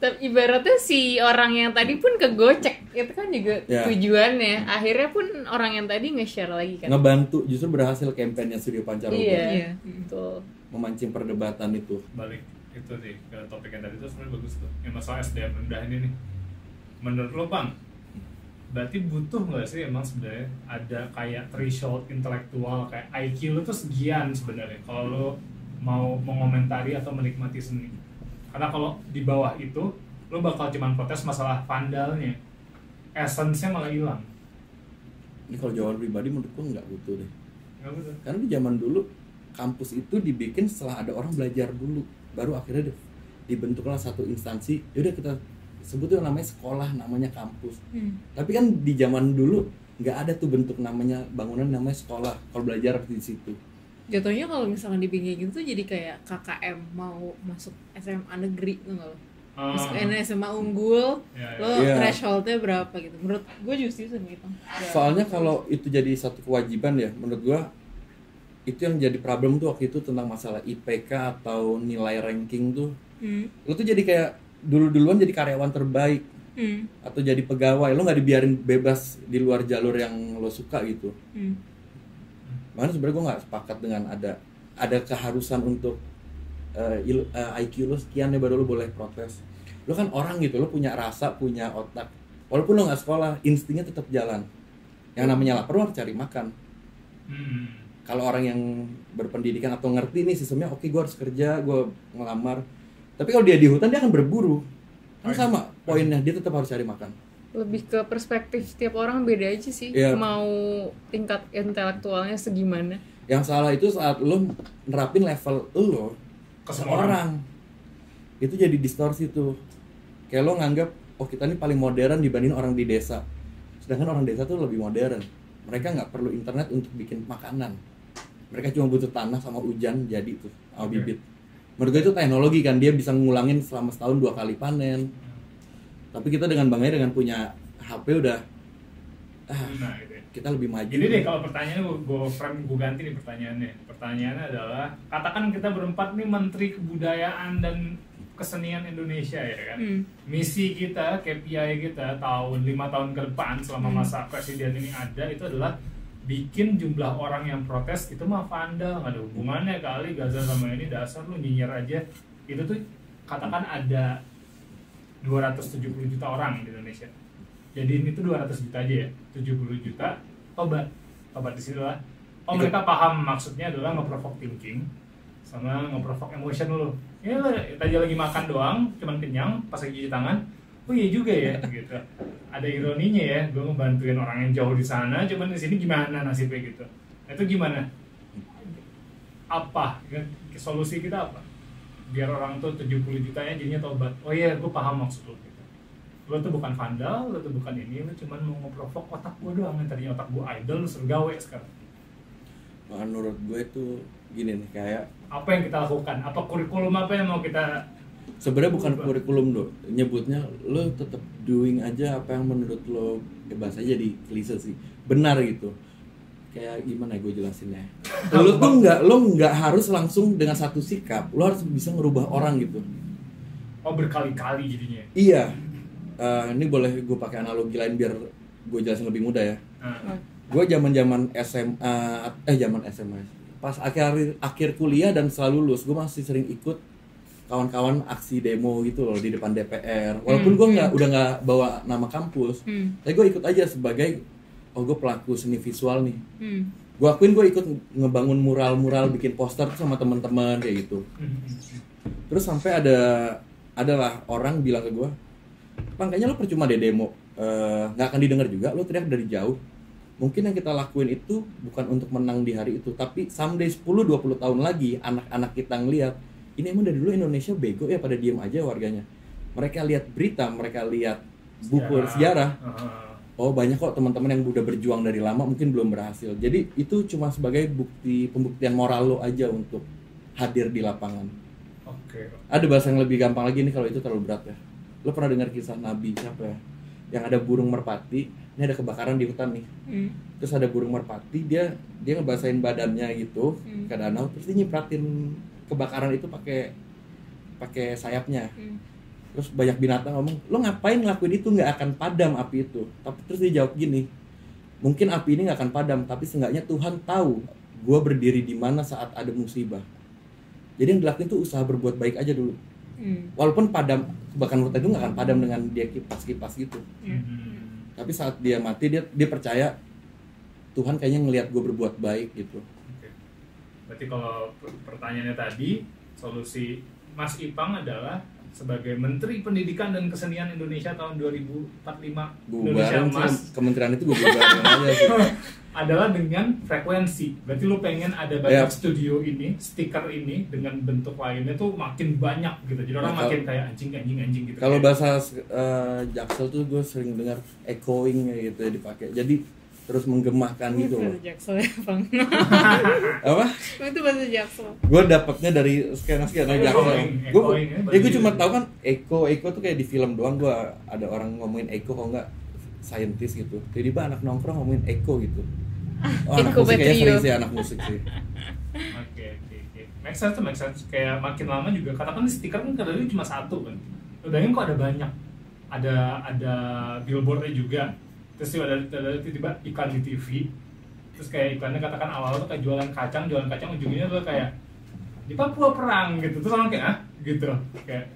Speaker 2: Tapi ibaratnya si orang yang tadi pun kegocek, itu kan juga tujuannya. Akhirnya pun orang yang tadi nge-share lagi kan.
Speaker 3: Ngebantu, justru berhasil kampanye Studio Pancaroba.
Speaker 2: Iya, betul.
Speaker 3: Memancing perdebatan itu.
Speaker 4: Balik itu sih ke topik yang tadi itu sebenarnya bagus tuh. Yang masalah SDM rendah ini nih. Menurut lo Bang, berarti butuh nggak sih emang sebenarnya ada kayak threshold intelektual, kayak IQ lo tuh sekian sebenarnya kalau lo mau mengomentari atau menikmati seni. Karena kalau di bawah itu lo bakal cuman protes masalah vandalnya, essence-nya malah hilang.
Speaker 3: Ini kalau jawaban pribadi menurut gue nggak butuh deh.
Speaker 4: Nggak betul.
Speaker 3: Karena di zaman dulu kampus itu dibikin setelah ada orang belajar dulu, baru akhirnya dibentuklah satu instansi. Yaudah kita sebut itu namanya sekolah, namanya kampus. Tapi kan di zaman dulu nggak ada tuh bentuk namanya bangunan namanya sekolah. Kalau belajar di situ.
Speaker 1: Jatuhnya kalau misalkan dibikin gitu tuh jadi kayak KKM mau masuk SMA negeri tuh nggak lo? Masuk SMA unggul, lo thresholdnya berapa gitu? Menurut gue justru gitu.
Speaker 3: Soalnya kalau itu jadi satu kewajiban ya, menurut gue itu yang jadi problem tuh waktu itu tentang masalah IPK atau nilai ranking tuh. Lo tuh jadi kayak duluan jadi karyawan terbaik atau jadi pegawai, lo nggak dibiarin bebas di luar jalur yang lo suka gitu. Makanya sebenarnya gue nggak sepakat dengan ada keharusan untuk IQ lo sekian ya baru lo boleh protes. Lo kan orang gitu, lo punya rasa, punya otak. Walaupun lo nggak sekolah, instingnya tetap jalan. Yang namanya lapar lo harus cari makan. Kalau orang yang berpendidikan atau ngerti nih sistemnya, oke, gue harus kerja, gue ngelamar. Tapi kalau dia di hutan dia akan berburu. Kan sama poinnya, dia tetap harus cari makan.
Speaker 2: Lebih ke perspektif setiap orang beda aja sih. Mau tingkat intelektualnya segimana. Yang
Speaker 3: salah itu saat lo nerapin level lo ke orang. Itu jadi distorsi tuh. Kayak lo nganggap, oh kita ini paling modern dibanding orang di desa. Sedangkan orang desa tuh lebih modern. Mereka nggak perlu internet untuk bikin makanan. Mereka cuma butuh tanah sama hujan jadi tuh, sama bibit. Menurut gue itu teknologi kan, dia bisa ngulangin selama setahun 2 kali panen. Tapi kita dengan bangga dengan punya HP udah kita lebih maju.
Speaker 4: Jadi deh kalau pertanyaannya gue ganti nih pertanyaannya. Pertanyaannya adalah, katakan kita berempat nih Menteri Kebudayaan dan Kesenian Indonesia ya kan. Misi kita, KPI kita tahun 5 tahun ke depan selama masa presiden ini ada itu adalah bikin jumlah orang yang protes itu mah vandal, nggak ada hubungannya kali Gaza sama ini, dasar lu nyinyir aja. Itu tuh katakan ada 270 juta orang di Indonesia. Jadi ini tuh 200 juta aja ya, 70 juta tobat di situ lah. Oh mereka paham maksudnya adalah nge-provoke thinking sama nge-provoke emotion lu. Ya lah, tadi lagi makan doang, cuman kenyang, pas lagi cuci tangan, oh iya juga ya, gitu. Ada ironinya ya, gue ngebantuin orang yang jauh di sana, cuman di sini gimana nasibnya gitu. Nah, itu gimana? apa? Solusi kita apa? Biar orang tuh 70 jutanya jadinya tobat. Oh iya, gue paham maksud lo gitu. Lo tuh bukan vandal, lo tuh bukan ini, lo cuma mau ngeprovok otak gue doang. Yang tadinya otak gue idol, lo suruh gawe sekarang.
Speaker 3: Menurut gue itu gini nih, kayak
Speaker 4: Apa yang kita lakukan? Apa kurikulum apa yang mau kita...
Speaker 3: sebenarnya bukan kurikulum do, nyebutnya lo tetap doing aja apa yang menurut lo, bahasanya jadi klise sih, benar gitu. Kayak gimana gue jelasinnya, lo tuh nggak harus langsung dengan satu sikap, lo harus bisa ngerubah orang gitu.
Speaker 4: Oh, berkali-kali jadinya.
Speaker 3: Iya, ini boleh gue pakai analogi lain biar gue jelasin lebih mudah ya. Gue zaman SMA pas akhir kuliah dan setelah lulus, gue masih sering ikut kawan-kawan aksi demo gitu loh di depan DPR. Walaupun gue udah nggak bawa nama kampus, tapi gue ikut aja sebagai gue pelaku seni visual nih. Gue akuin gue ikut ngebangun mural-mural, bikin poster sama teman-teman kayak gitu. Terus sampai adalah orang bilang ke gue, "Bang, kayaknya lo percuma deh demo, nggak akan didengar juga, lo teriak dari jauh. Mungkin yang kita lakuin itu bukan untuk menang di hari itu, tapi someday 10-20 tahun lagi anak-anak kita ngeliat, ini emang dari dulu Indonesia bego ya, pada diem aja warganya. Mereka lihat berita, mereka lihat buku sejarah. Oh, banyak kok teman-teman yang udah berjuang dari lama mungkin belum berhasil. Jadi itu cuma sebagai pembuktian moral lo aja untuk hadir di lapangan."
Speaker 4: Oke.
Speaker 3: Ada bahasa yang lebih gampang lagi nih kalau itu terlalu berat ya. Lo pernah dengar kisah Nabi siapa ya? Yang ada burung merpati, ini ada kebakaran di hutan nih. Terus ada burung merpati, dia ngebasahin badannya gitu ke danau, terus dia nyipratin kebakaran itu pakai sayapnya. Terus banyak binatang ngomong, "Lo ngapain ngelakuin itu, nggak akan padam api itu." Tapi terus dia jawab gini, "Mungkin api ini nggak akan padam, tapi seenggaknya Tuhan tahu gue berdiri di mana saat ada musibah." Jadi yang dilakuin tuh usaha berbuat baik aja dulu. Walaupun kebakaran hutan itu nggak akan padam dengan dia kipas-kipas gitu. Tapi saat dia mati, dia percaya Tuhan kayaknya ngelihat gue berbuat baik gitu.
Speaker 4: Oke. Berarti kalau pertanyaannya tadi, solusi Mas Ipang adalah sebagai Menteri Pendidikan dan Kesenian Indonesia tahun 2045, Indonesia Emas,
Speaker 3: kementerian itu gue bubarin aja sih.
Speaker 4: Adalah dengan frekuensi. Berarti lu pengen ada banyak studio ini, stiker ini dengan bentuk lainnya tuh makin banyak gitu. Jadi orang makin kayak anjing gitu.
Speaker 3: Kalau bahasa Jaksel tuh gue sering dengar echoing gitu ya dipakai. Jadi terus menggemahkan gitu loh.
Speaker 1: Bahasa Jaksel ya, Bang.
Speaker 3: Apa?
Speaker 1: Itu bahasa Jaksel.
Speaker 3: Gue dapetnya dari scan Jaksel. Gue cuma tahu kan echo tuh kayak di film doang. Gue ada orang ngomongin echo, kalau nggak saintis gitu. Tiba-tiba anak nongkrong ngomongin echo gitu. Oh, anak musik kayaknya sering sih, anak musik sih.
Speaker 4: Oke. Make sense. Kayak makin lama juga, katakan stiker kan kadang cuma satu kan. Udahnya kok ada banyak. Ada billboardnya juga. Terus ada tiba-tiba iklan di TV. Terus kayak iklannya katakan awal-awal tuh kayak jualan kacang ujungnya tuh kayak di Papua perang gitu. Terus orang kayak gitu. Kayak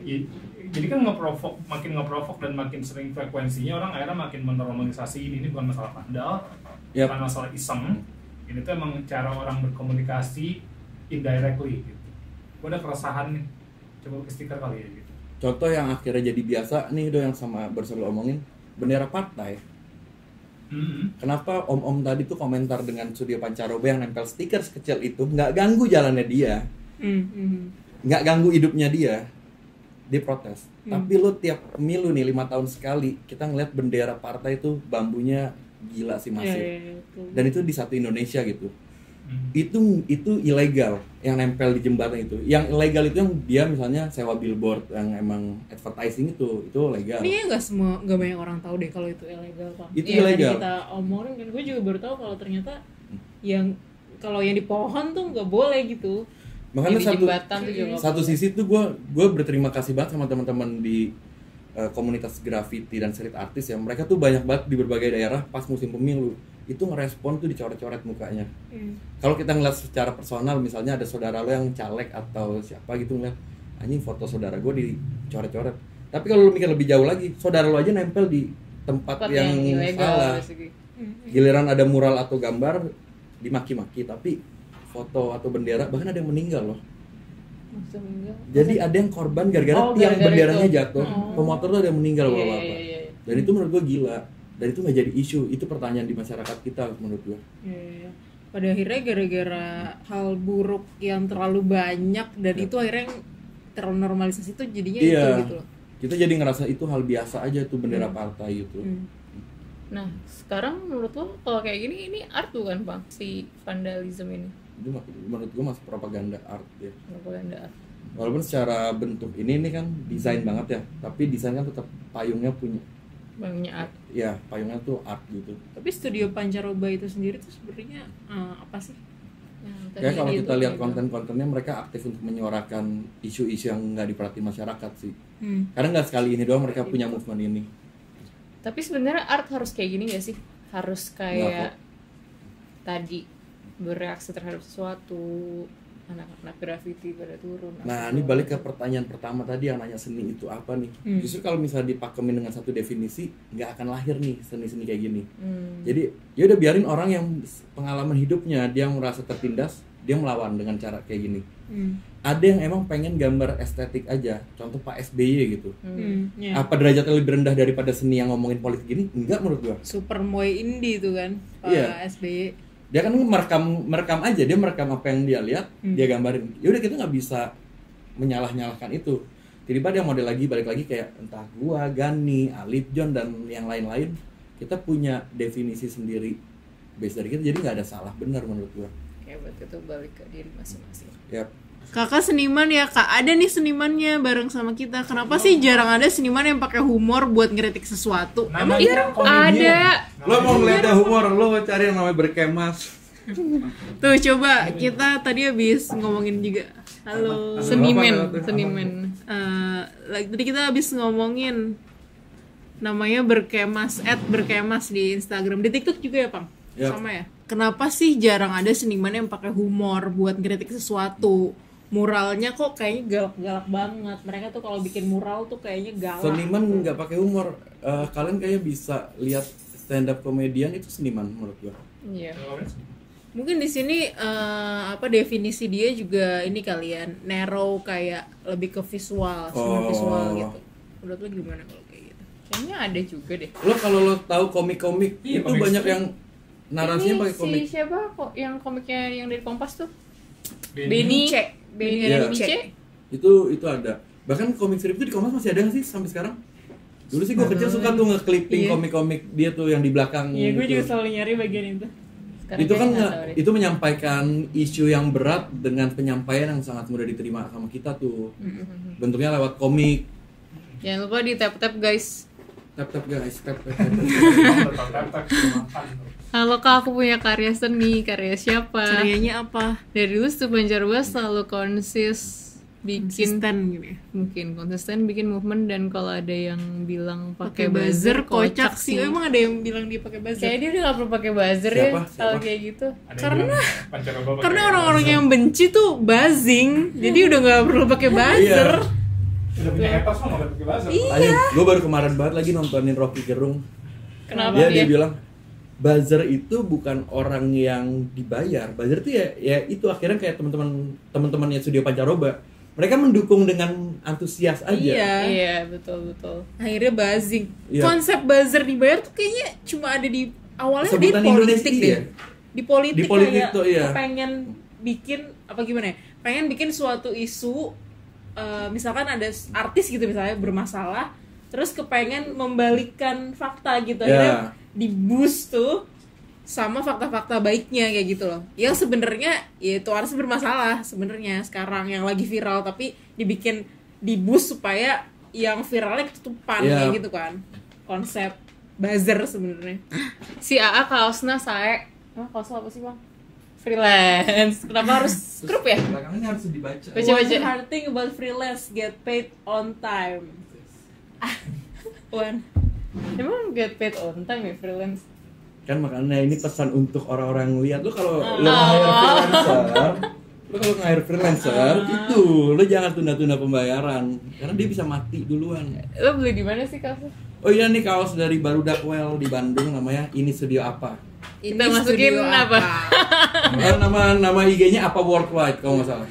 Speaker 4: jadi kan makin ngeprovok dan makin sering frekuensinya, orang akhirnya makin menormalisasi ini bukan masalah vandal, bukan masalah iseng. Ini tuh emang cara orang berkomunikasi indirectly gitu. Gue ada keresahan nih. Coba ke stiker kali ya gitu.
Speaker 3: Contoh yang akhirnya jadi biasa nih yang sama baru omongin, bendera partai. Kenapa om-om tadi tuh komentar dengan Surya Pancaroba yang nempel stiker sekecil itu nggak ganggu jalannya dia, nggak ganggu hidupnya dia protes. Tapi lo tiap pemilu nih 5 tahun sekali kita ngeliat bendera partai itu bambunya gila sih masih, dan itu di satu Indonesia gitu. Itu ilegal yang nempel di jembatan itu. Yang ilegal itu yang dia misalnya sewa billboard yang emang advertising itu legal.
Speaker 1: Ini nggak banyak orang tahu deh kalau itu ilegal, Pak.
Speaker 3: Itu ilegal.
Speaker 1: Kita omongin kan, gue juga baru tahu kalau ternyata kalau yang di pohon tuh nggak boleh gitu.
Speaker 3: Makanya
Speaker 1: satu
Speaker 3: sisi tuh gue berterima kasih banget sama teman-teman di komunitas graffiti dan street artist ya. Mereka tuh banyak banget di berbagai daerah pas musim pemilu itu ngerespon tuh dicoret-coret mukanya. Kalau kita ngeliat secara personal, misalnya ada saudara lo yang caleg atau siapa gitu, ngeliat anjing foto saudara gue dicoret-coret. Tapi kalau lo mikir lebih jauh lagi, saudara lo aja nempel di tempat yang salah. Giliran ada mural atau gambar dimaki-maki, tapi foto atau bendera bahkan ada yang meninggal loh. Jadi ada yang korban gara-gara tiang benderanya jatuh. Pemotor tuh ada yang meninggal bapak-bapak. Dan itu menurut gue gila. Dan itu nggak jadi isu. Itu pertanyaan di masyarakat kita menurut gue.
Speaker 1: pada akhirnya gara-gara hal buruk yang terlalu banyak dan itu akhirnya yang ternormalisasi itu jadinya itu
Speaker 3: Iya.
Speaker 1: gitu loh.
Speaker 3: Kita jadi ngerasa itu hal biasa aja tuh bendera partai itu.
Speaker 2: Nah, sekarang menurut lo kalau kayak gini ini art bukan, Bang? Si vandalisme ini.
Speaker 3: Itu menurut gua masih propaganda art ya.
Speaker 2: Propaganda art.
Speaker 3: Walaupun secara bentuk ini kan desain banget ya, tapi desain kan tetap payungnya punya.
Speaker 2: Banyak art.
Speaker 3: Ya, payungnya tuh art gitu.
Speaker 1: Tapi studio Pancaroba itu sendiri tuh sebenarnya apa sih?
Speaker 2: Yang
Speaker 3: Kayak kalau
Speaker 2: tadi
Speaker 3: kita
Speaker 2: itu
Speaker 3: lihat
Speaker 2: kayak
Speaker 3: konten-kontennya mereka aktif untuk menyuarakan isu-isu yang nggak diperhatiin masyarakat sih.
Speaker 1: Hmm.
Speaker 3: Karena nggak sekali ini doang mereka punya movement ini.
Speaker 2: Tapi sebenarnya art harus kayak gini gak sih? Harus kayak tadi bereaksi terhadap sesuatu, anak-anak graffiti pada turun.
Speaker 3: Nah, ini balik ke pertanyaan pertama tadi yang nanya seni itu apa nih? Justru kalau misalnya dipakemin dengan satu definisi, nggak akan lahir nih seni-seni kayak gini. Jadi, ya udah biarin orang yang pengalaman hidupnya dia merasa tertindas, dia melawan dengan cara kayak gini. Ada yang emang pengen gambar estetik aja, contoh Pak SBY gitu.
Speaker 1: Ya.
Speaker 3: Apa derajatnya lebih rendah daripada seni yang ngomongin politik gini? Enggak menurut gua.
Speaker 1: Super Moy Indie itu kan, Pak
Speaker 3: Iya.
Speaker 1: SBY.
Speaker 3: Dia kan merekam aja, dia merekam apa yang dia lihat, dia gambarin. Ya udah kita nggak bisa menyalah-nyalahkan itu. Tiba-tiba dia model lagi, balik lagi kayak entah gua, Gani, Alip John dan yang lain-lain. Kita punya definisi sendiri base dari kita, jadi nggak ada salah benar menurut gua.
Speaker 2: Kayak buat itu balik ke diri masing-masing.
Speaker 3: Yap.
Speaker 1: Kakak seniman ya kak, ada nih senimannya bareng sama kita. Kenapa sih jarang ada seniman yang pakai humor buat ngeritik sesuatu? Emang
Speaker 4: Namanya komedian.
Speaker 2: Ada.
Speaker 3: Lo mau ngeliatnya humor, lo cari yang namanya berkemas.
Speaker 1: tuh coba kita tadi habis ngomongin juga. Halo.
Speaker 2: Seniman.
Speaker 1: Tadi kita habis ngomongin namanya berkemas, @berkemas di Instagram, di TikTok juga ya Pang?
Speaker 3: Yap.
Speaker 1: Sama ya. Kenapa sih jarang ada seniman yang pakai humor buat ngeritik sesuatu? Muralnya kok kayaknya galak-galak banget. Mereka tuh kalau bikin mural tuh kayaknya galak.
Speaker 3: Seniman nggak pakai humor. Kalian kayaknya bisa lihat stand up komedian itu seniman menurut gua.
Speaker 2: Iya.
Speaker 1: Mungkin di sini definisi dia juga ini kalian narrow, kayak lebih ke visual, semua visual gitu. Menurut lo gimana kalau kayak gitu?
Speaker 2: Kayaknya ada juga deh.
Speaker 3: Lo kalau lo tahu komik-komik
Speaker 4: Iya,
Speaker 3: itu
Speaker 4: komik
Speaker 3: banyak
Speaker 4: strip.
Speaker 3: yang narasinya pakai komik.
Speaker 2: Si siapa kok yang komiknya yang dari Kompas tuh?
Speaker 4: Benny.
Speaker 1: Benny
Speaker 3: Iya.
Speaker 1: Cek.
Speaker 3: Itu ada. Bahkan komik strip itu di Kompas masih ada nggak sih sampai sekarang? Dulu sih gue kecil suka tuh nge-clipping
Speaker 1: Iya.
Speaker 3: komik-komik dia tuh yang di belakang.
Speaker 1: Iya, gue
Speaker 3: gitu.
Speaker 1: juga selalu nyari bagian itu.
Speaker 2: Sekarang
Speaker 3: Itu kan
Speaker 2: kayaknya nggak tahu deh.
Speaker 3: itu menyampaikan isu yang berat dengan penyampaian yang sangat mudah diterima sama kita tuh. Bentuknya lewat komik.
Speaker 2: Jangan lupa di tap guys.
Speaker 3: Tap guys, tap.
Speaker 2: Halo kak, aku punya karya seni. Karya siapa?
Speaker 1: Karyanya apa?
Speaker 2: Dari dulu tuh Pancaroba selalu bikin
Speaker 1: Konsisten gitu ya.
Speaker 2: mungkin konsisten bikin movement, dan kalau ada yang bilang pakai
Speaker 1: Pakai
Speaker 2: buzzer
Speaker 1: buzzer kocak sih. Oh, emang ada yang bilang dia pakai buzzer?
Speaker 2: Kayak dia udah gak perlu pakai buzzer
Speaker 3: Siapa?
Speaker 2: ya
Speaker 3: Siapa?
Speaker 2: kalau kayak gitu.
Speaker 1: Karena orang-orang yang benci tuh buzzing, jadi udah nggak perlu pakai buzzer.
Speaker 4: Udah punya haters mah nggak pakai buzzer.
Speaker 3: Ayo, gue baru kemarin banget lagi nontonin Rocky Gerung.
Speaker 2: Kenapa
Speaker 3: Dia
Speaker 2: dia?
Speaker 3: bilang buzzer itu bukan orang yang dibayar. Buzzer itu ya itu akhirnya kayak teman-temannya Studio Pancaroba. Mereka mendukung dengan antusias aja.
Speaker 1: Iya.
Speaker 2: Iya, betul.
Speaker 1: Akhirnya buzzing.
Speaker 3: Iya.
Speaker 1: Konsep buzzer dibayar tuh kayaknya cuma ada di awalnya dia
Speaker 3: Sebutan
Speaker 1: di politik
Speaker 3: Indonesia,
Speaker 1: deh.
Speaker 3: iya.
Speaker 1: Di politik,
Speaker 3: Di politik
Speaker 1: kayak
Speaker 3: tuh, iya.
Speaker 1: pengen bikin apa gimana ya? Pengen bikin suatu isu, misalkan ada artis gitu misalnya bermasalah, terus kepengen membalikkan fakta gitu, akhirnya di boost tuh sama fakta-fakta baiknya kayak gitu loh. Yang sebenarnya ya itu harus bermasalah sebenarnya sekarang yang lagi viral, tapi dibikin di boost supaya yang viralnya ketutupan
Speaker 3: Iya.
Speaker 1: kayak gitu kan. Konsep buzzer sebenarnya.
Speaker 2: Si AA kaosnya sae. Kaosnya apa sih bang? Freelance. Kenapa harus grup ya?
Speaker 3: Belakangnya harus dibaca.
Speaker 2: Baca.
Speaker 1: One hard thing about freelance, get paid on time. One.
Speaker 2: Emang get paid on time ya freelance?
Speaker 3: Kan makanya ini pesan untuk orang-orang lihat lo kalau lo hire freelancer itu lo jangan tunda-tunda pembayaran karena dia bisa mati duluan.
Speaker 2: Lo beli di mana sih kaosnya?
Speaker 3: Oh iya nih kaos dari Baru Dakwel di Bandung, namanya Ini Studio Apa.
Speaker 1: Ini
Speaker 2: Kita masukin
Speaker 1: studio
Speaker 2: apa?
Speaker 3: Nama IG-nya apa Worldwide kalau nggak salah.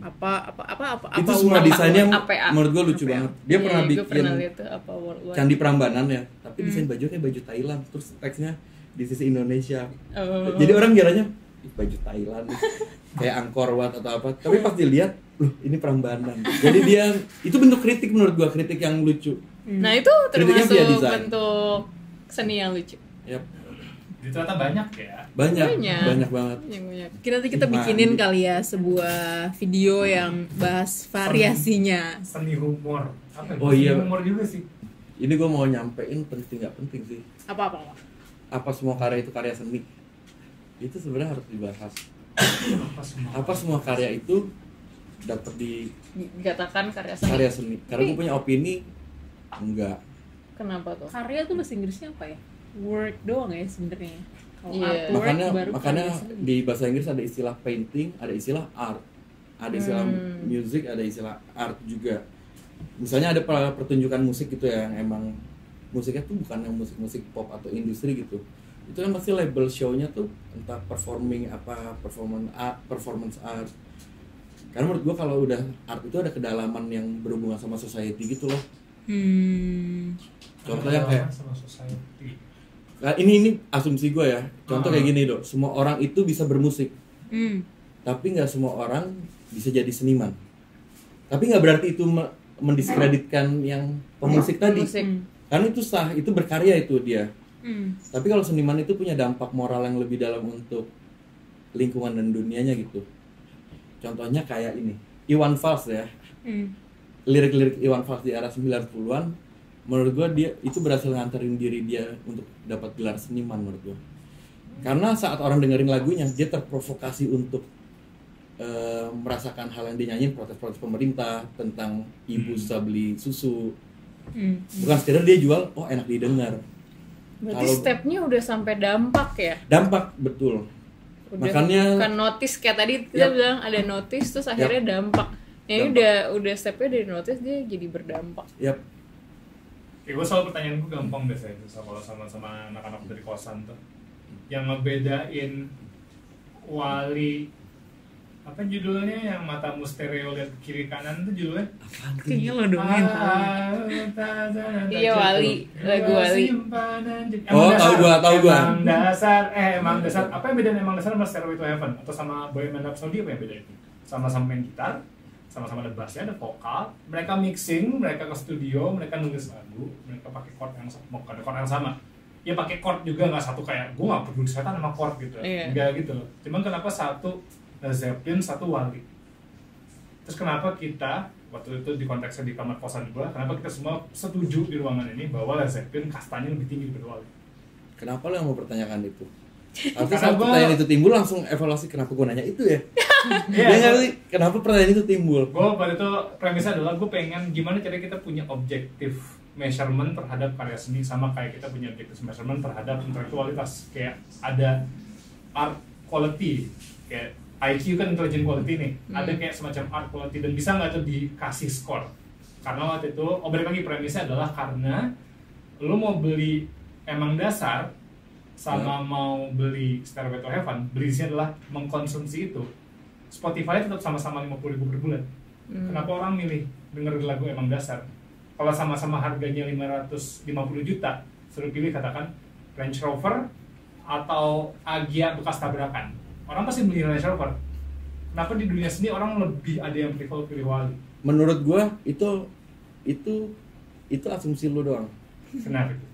Speaker 1: Apa
Speaker 3: Itu semua desainnya
Speaker 2: APA.
Speaker 3: menurut gue lucu banget. Dia pernah
Speaker 2: Gue
Speaker 3: bikin
Speaker 2: pernah lihat tuh apa worldwide.
Speaker 3: Candi Prambanan ya, tapi desain baju kayak baju Thailand, terus teksnya di sisi Indonesia.
Speaker 2: Oh.
Speaker 3: Jadi orang kiranya baju Thailand kayak Angkor Wat atau apa, tapi pas dilihat loh ini Prambanan. Jadi dia itu bentuk kritik menurut gua, kritik yang lucu.
Speaker 2: Nah itu
Speaker 3: Kritiknya via
Speaker 2: termasuk
Speaker 3: design.
Speaker 2: bentuk seni yang lucu.
Speaker 3: Yap.
Speaker 4: Jadi ternyata banyak ya.
Speaker 3: Banyak
Speaker 2: Banyak.
Speaker 3: banget.
Speaker 2: Banyak.
Speaker 1: Nanti kita bikinin kali ya sebuah video yang bahas variasinya.
Speaker 4: Seni humor. Apa ya?
Speaker 3: Oh iya.
Speaker 4: Seni humor juga sih.
Speaker 3: Ini gua mau nyampein penting nggak penting sih.
Speaker 1: Apa?
Speaker 3: Apa semua karya itu karya seni? Itu sebenarnya harus dibahas. Apa semua karya itu dapat
Speaker 2: Dikatakan karya seni.
Speaker 3: karya seni? Karena gue punya opini enggak.
Speaker 2: Kenapa tuh?
Speaker 1: Karya tuh bahasa Inggrisnya apa ya? Work doang ya sebenarnya. Kalau
Speaker 2: Iya.
Speaker 1: artwork
Speaker 3: Makanya
Speaker 1: baru karya seni.
Speaker 3: di bahasa Inggris ada istilah painting, ada istilah art, ada istilah music, ada istilah art juga. Misalnya ada pertunjukan musik gitu ya, yang emang musiknya tuh bukan yang musik-musik pop atau industri gitu. Itu kan pasti label show-nya tuh entah performing apa, performance art. Karena menurut gua kalau udah art itu ada kedalaman yang berhubungan sama society gitu loh. Contohnya kayak
Speaker 4: sama society.
Speaker 3: nah, ini asumsi gue ya. Contoh kayak gini dok, semua orang itu bisa bermusik, tapi nggak semua orang bisa jadi seniman. Tapi nggak berarti itu mendiskreditkan yang pemusik tadi. Karena itu sah, itu berkarya itu dia. Tapi kalau seniman itu punya dampak moral yang lebih dalam untuk lingkungan dan dunianya gitu. Contohnya kayak ini, Iwan Fals ya. Lirik-lirik Iwan Fals di era 90-an, menurut gua dia itu berhasil nganterin diri dia untuk dapat gelar seniman menurut gua. Karena saat orang dengerin lagunya, dia terprovokasi untuk merasakan hal yang dinyanyiin, protes-protes pemerintah tentang ibu susah beli susu. Bukan sekedar dia jual, oh enak didengar.
Speaker 2: Berarti stepnya udah sampai dampak ya?
Speaker 3: Dampak, betul.
Speaker 2: Udah
Speaker 3: Makanya
Speaker 2: bukan notice kayak tadi kita bilang ada notice terus akhirnya dampak. Ya ini udah stepnya dari notice dia jadi berdampak.
Speaker 3: Yap.
Speaker 4: Ya, gue selalu pertanyaan gue gampang biasanya tuh kalau sama anak-anak dari kosan tuh, yang ngebedain wali apa judulnya yang matamu stereo lihat ke kiri kanan tuh judulnya
Speaker 1: Kayaknya lo dongeng.
Speaker 2: Iya, Wali, lagu Wali.
Speaker 3: Tahu gua.
Speaker 4: Emang dasar apa yang bedain emang dasar sama Stairway to Heaven atau sama Bohemian Rhapsody apa yang beda itu? Sama-sama main gitar, sama-sama ada bassnya, ada vokal, mereka mixing, mereka ke studio, mereka nulis lagu, mereka pakai chord yang sama, bukan chord yang sama. Ya pakai chord juga, nggak satu kayak gue nggak peduli setan sama chord gitu, enggak gitu. Cuman kenapa satu Led Zeppelin, satu Wali. Terus kenapa kita waktu itu di konteksnya di kamar kosan gue, kenapa kita semua setuju di ruangan ini bahwa Led Zeppelin kastanya lebih tinggi daripada Wali?
Speaker 3: Kenapa lo yang mau pertanyakan itu? Artinya saat pertanyaan itu timbul langsung evaluasi kenapa gue nanya itu ya? Iya nggak sih? Kenapa pertanyaan itu timbul?
Speaker 4: Gue pada itu premisnya adalah gue pengen gimana cara kita punya objektif measurement terhadap karya seni sama kayak kita punya objektif measurement terhadap intelektualitas. Kayak ada art quality, kayak IQ kan intelligent quality nih, ada kayak semacam art quality dan bisa nggak tuh dikasih skor? Karena waktu itu, balik lagi premisnya adalah karena lo mau beli emang dasar sama mau beli Stairway to Heaven, belinya adalah mengkonsumsi itu. Spotify tetap sama-sama 50.000 per bulan. Kenapa orang milih dengerin lagu emang dasar? Kalau sama-sama harganya 550 juta, suruh pilih katakan Range Rover atau Agya bekas tabrakan. Orang pasti beli Range Rover. Kenapa di dunia seni orang lebih ada yang prefer pilih Wali?
Speaker 3: Menurut gua itu asumsi lu doang.
Speaker 4: Kenapa itu?